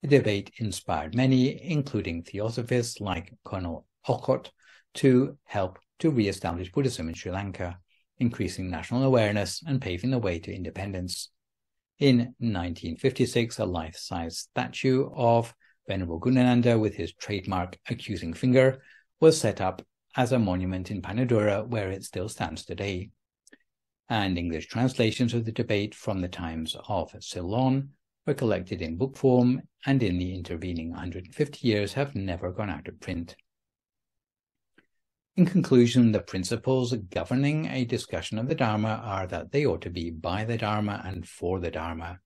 The debate inspired many, including theosophists like Colonel Olcott, to help to re-establish Buddhism in Sri Lanka. increasing national awareness and paving the way to independence. In 1956, a life-size statue of Venerable Gunananda with his trademark accusing finger was set up as a monument in Panadura, where it still stands today. And English translations of the debate from the times of Ceylon were collected in book form, and in the intervening 150 years have never gone out of print. In conclusion, the principles governing a discussion of the Dharma are that they ought to be by the Dharma and for the Dharma.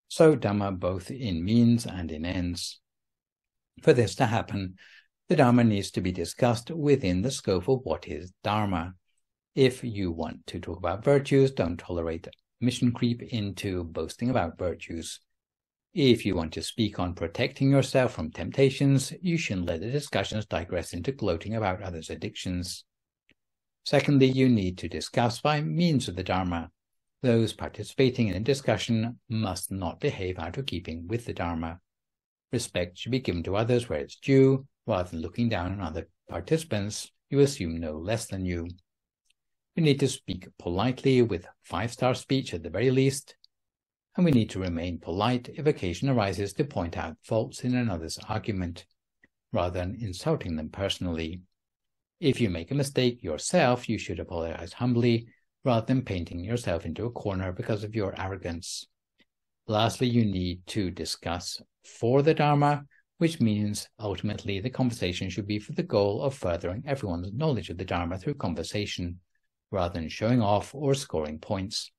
So Dhamma both in means and in ends. For this to happen, the Dharma needs to be discussed within the scope of what is Dharma. If you want to talk about virtues, don't tolerate mission creep into boasting about virtues. If you want to speak on protecting yourself from temptations, you shouldn't let the discussions digress into gloating about others' addictions. Secondly, you need to discuss by means of the Dharma. Those participating in a discussion must not behave out of keeping with the Dharma. Respect should be given to others where it's due, rather than looking down on other participants you assume no less than you. We need to speak politely with 5-star speech at the very least, and we need to remain polite if occasion arises to point out faults in another's argument, rather than insulting them personally. If you make a mistake yourself, you should apologize humbly, rather than painting yourself into a corner because of your arrogance. Lastly, you need to discuss for the Dharma, which means ultimately the conversation should be for the goal of furthering everyone's knowledge of the Dharma through conversation, rather than showing off or scoring points.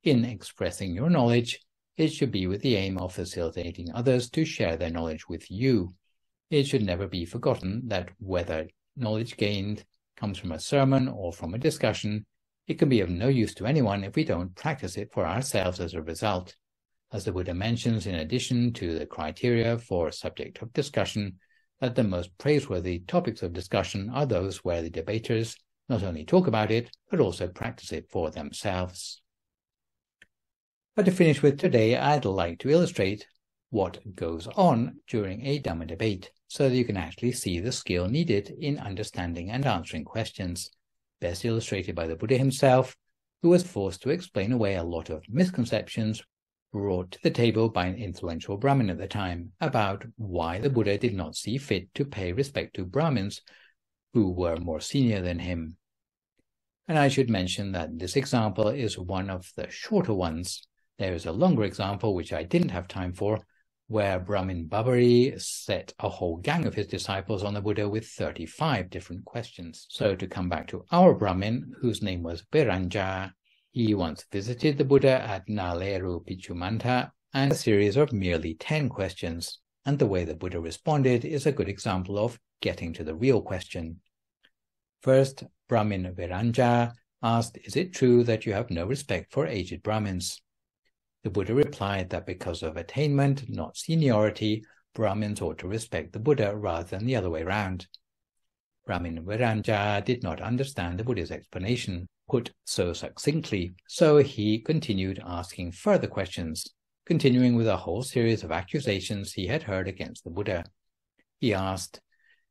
In expressing your knowledge, it should be with the aim of facilitating others to share their knowledge with you. It should never be forgotten that whether knowledge gained comes from a sermon or from a discussion, it can be of no use to anyone if we don't practice it for ourselves as a result. As the Buddha mentions, in addition to the criteria for subject of discussion, that the most praiseworthy topics of discussion are those where the debaters not only talk about it, but also practice it for themselves. But to finish with today, I'd like to illustrate what goes on during a Dhamma debate, so that you can actually see the skill needed in understanding and answering questions, best illustrated by the Buddha himself, who was forced to explain away a lot of misconceptions brought to the table by an influential Brahmin at the time about why the Buddha did not see fit to pay respect to Brahmins who were more senior than him. And I should mention that this example is one of the shorter ones. There is a longer example, which I didn't have time for, where Brahmin Babari set a whole gang of his disciples on the Buddha with 35 different questions. So to come back to our Brahmin, whose name was Viranja, he once visited the Buddha at Naleru Pichumanta and a series of merely 10 questions, and the way the Buddha responded is a good example of getting to the real question. First, Brahmin Viranja asked, "Is it true that you have no respect for aged Brahmins?" The Buddha replied that because of attainment, not seniority, Brahmins ought to respect the Buddha rather than the other way round. Brahmin Viranja did not understand the Buddha's explanation, put so succinctly, so he continued asking further questions, continuing with a whole series of accusations he had heard against the Buddha. He asked,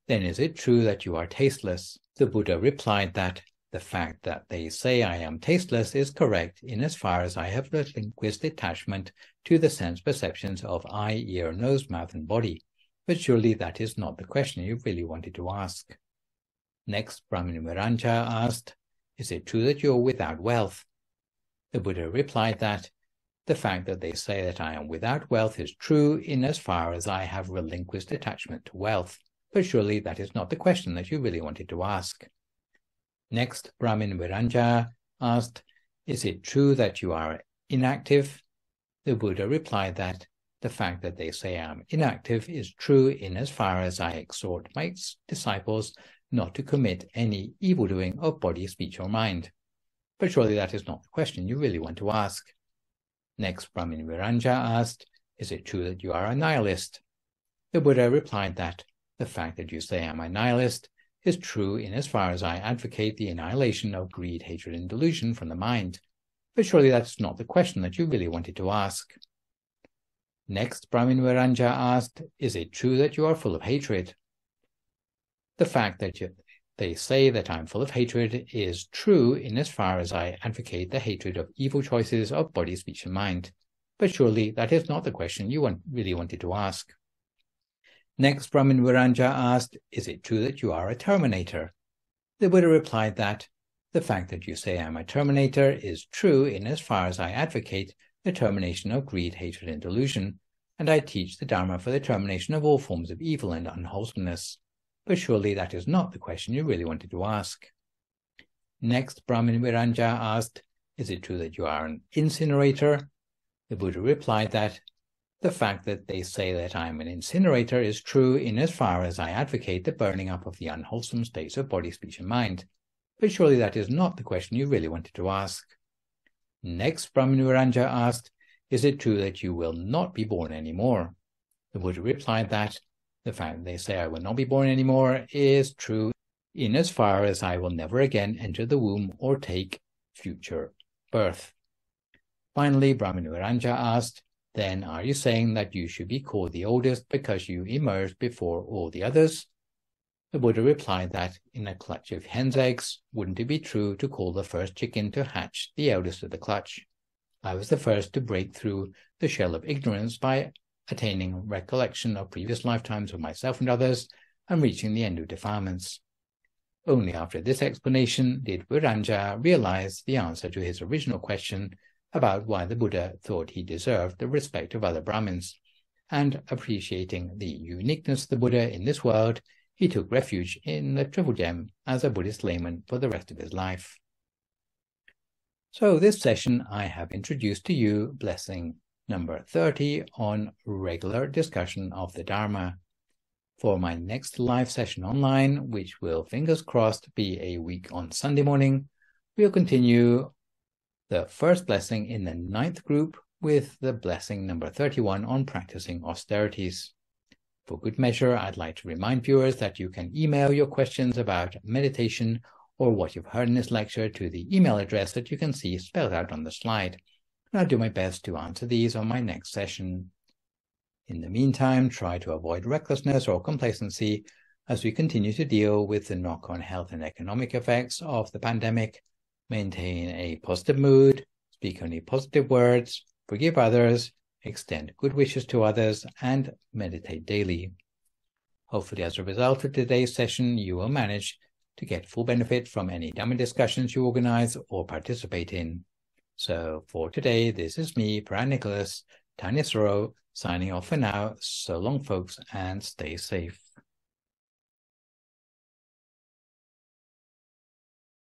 "Then is it true that you are tasteless?" The Buddha replied that the fact that they say I am tasteless is correct in as far as I have relinquished attachment to the sense perceptions of eye, ear, nose, mouth, and body. But surely that is not the question you really wanted to ask. Next, Brahmin Viranja asked, "Is it true that you are without wealth?" The Buddha replied that the fact that they say that I am without wealth is true in as far as I have relinquished attachment to wealth. But surely that is not the question that you really wanted to ask. Next, Brahmin Viranja asked, "Is it true that you are inactive?" The Buddha replied that the fact that they say I am inactive is true in as far as I exhort my disciples not to commit any evildoing of body, speech, or mind. But surely that is not the question you really want to ask. Next, Brahmin Viranja asked, "Is it true that you are a nihilist?" The Buddha replied that the fact that you say I am a nihilist is true in as far as I advocate the annihilation of greed, hatred, and delusion from the mind. But surely that is not the question that you really wanted to ask. Next, Brahmin Viranja asked, "Is it true that you are full of hatred?" The fact that they say that I'm full of hatred is true in as far as I advocate the hatred of evil choices of body, speech, and mind. But surely that is not the question you really wanted to ask. Next, Brahmin Viranja asked, is it true that you are a terminator? The Buddha replied that the fact that you say I'm a terminator is true in as far as I advocate the termination of greed, hatred, and delusion, and I teach the Dharma for the termination of all forms of evil and unwholesomeness. But surely that is not the question you really wanted to ask. Next, Brahmin Viranja asked, is it true that you are an incinerator? The Buddha replied that the fact that they say that I am an incinerator is true in as far as I advocate the burning up of the unwholesome states of body, speech, and mind. But surely that is not the question you really wanted to ask. Next, Brahmin Viranja asked, is it true that you will not be born anymore? The Buddha replied that the fact that they say I will not be born anymore is true in as far as I will never again enter the womb or take future birth. Finally, Brahmin Viranja asked, then are you saying that you should be called the oldest because you emerged before all the others? The Buddha replied that in a clutch of hen's eggs, wouldn't it be true to call the first chicken to hatch the eldest of the clutch? I was the first to break through the shell of ignorance by attaining recollection of previous lifetimes of myself and others and reaching the end of defilements. Only after this explanation did Viranja realize the answer to his original question about why the Buddha thought he deserved the respect of other Brahmins, and appreciating the uniqueness of the Buddha in this world, he took refuge in the Triple Gem as a Buddhist layman for the rest of his life. So this session I have introduced to you blessing number 30 on regular discussion of the Dharma. For my next live session online, which will, fingers crossed, be a week on Sunday morning, we'll continue the first blessing in the 9th group with the blessing number 31 on practicing austerities. For good measure, I'd like to remind viewers that you can email your questions about meditation or what you've heard in this lecture to the email address that you can see spelled out on the slide. And I'll do my best to answer these on my next session. In the meantime, try to avoid recklessness or complacency as we continue to deal with the knock-on health and economic effects of the pandemic. Maintain a positive mood, speak only positive words, forgive others, extend good wishes to others, and meditate daily. Hopefully, as a result of today's session, you will manage to get full benefit from any Dhamma discussions you organize or participate in. So for today, this is me, Phra Nicholas Thanissaro, signing off for now. So long, folks, and stay safe.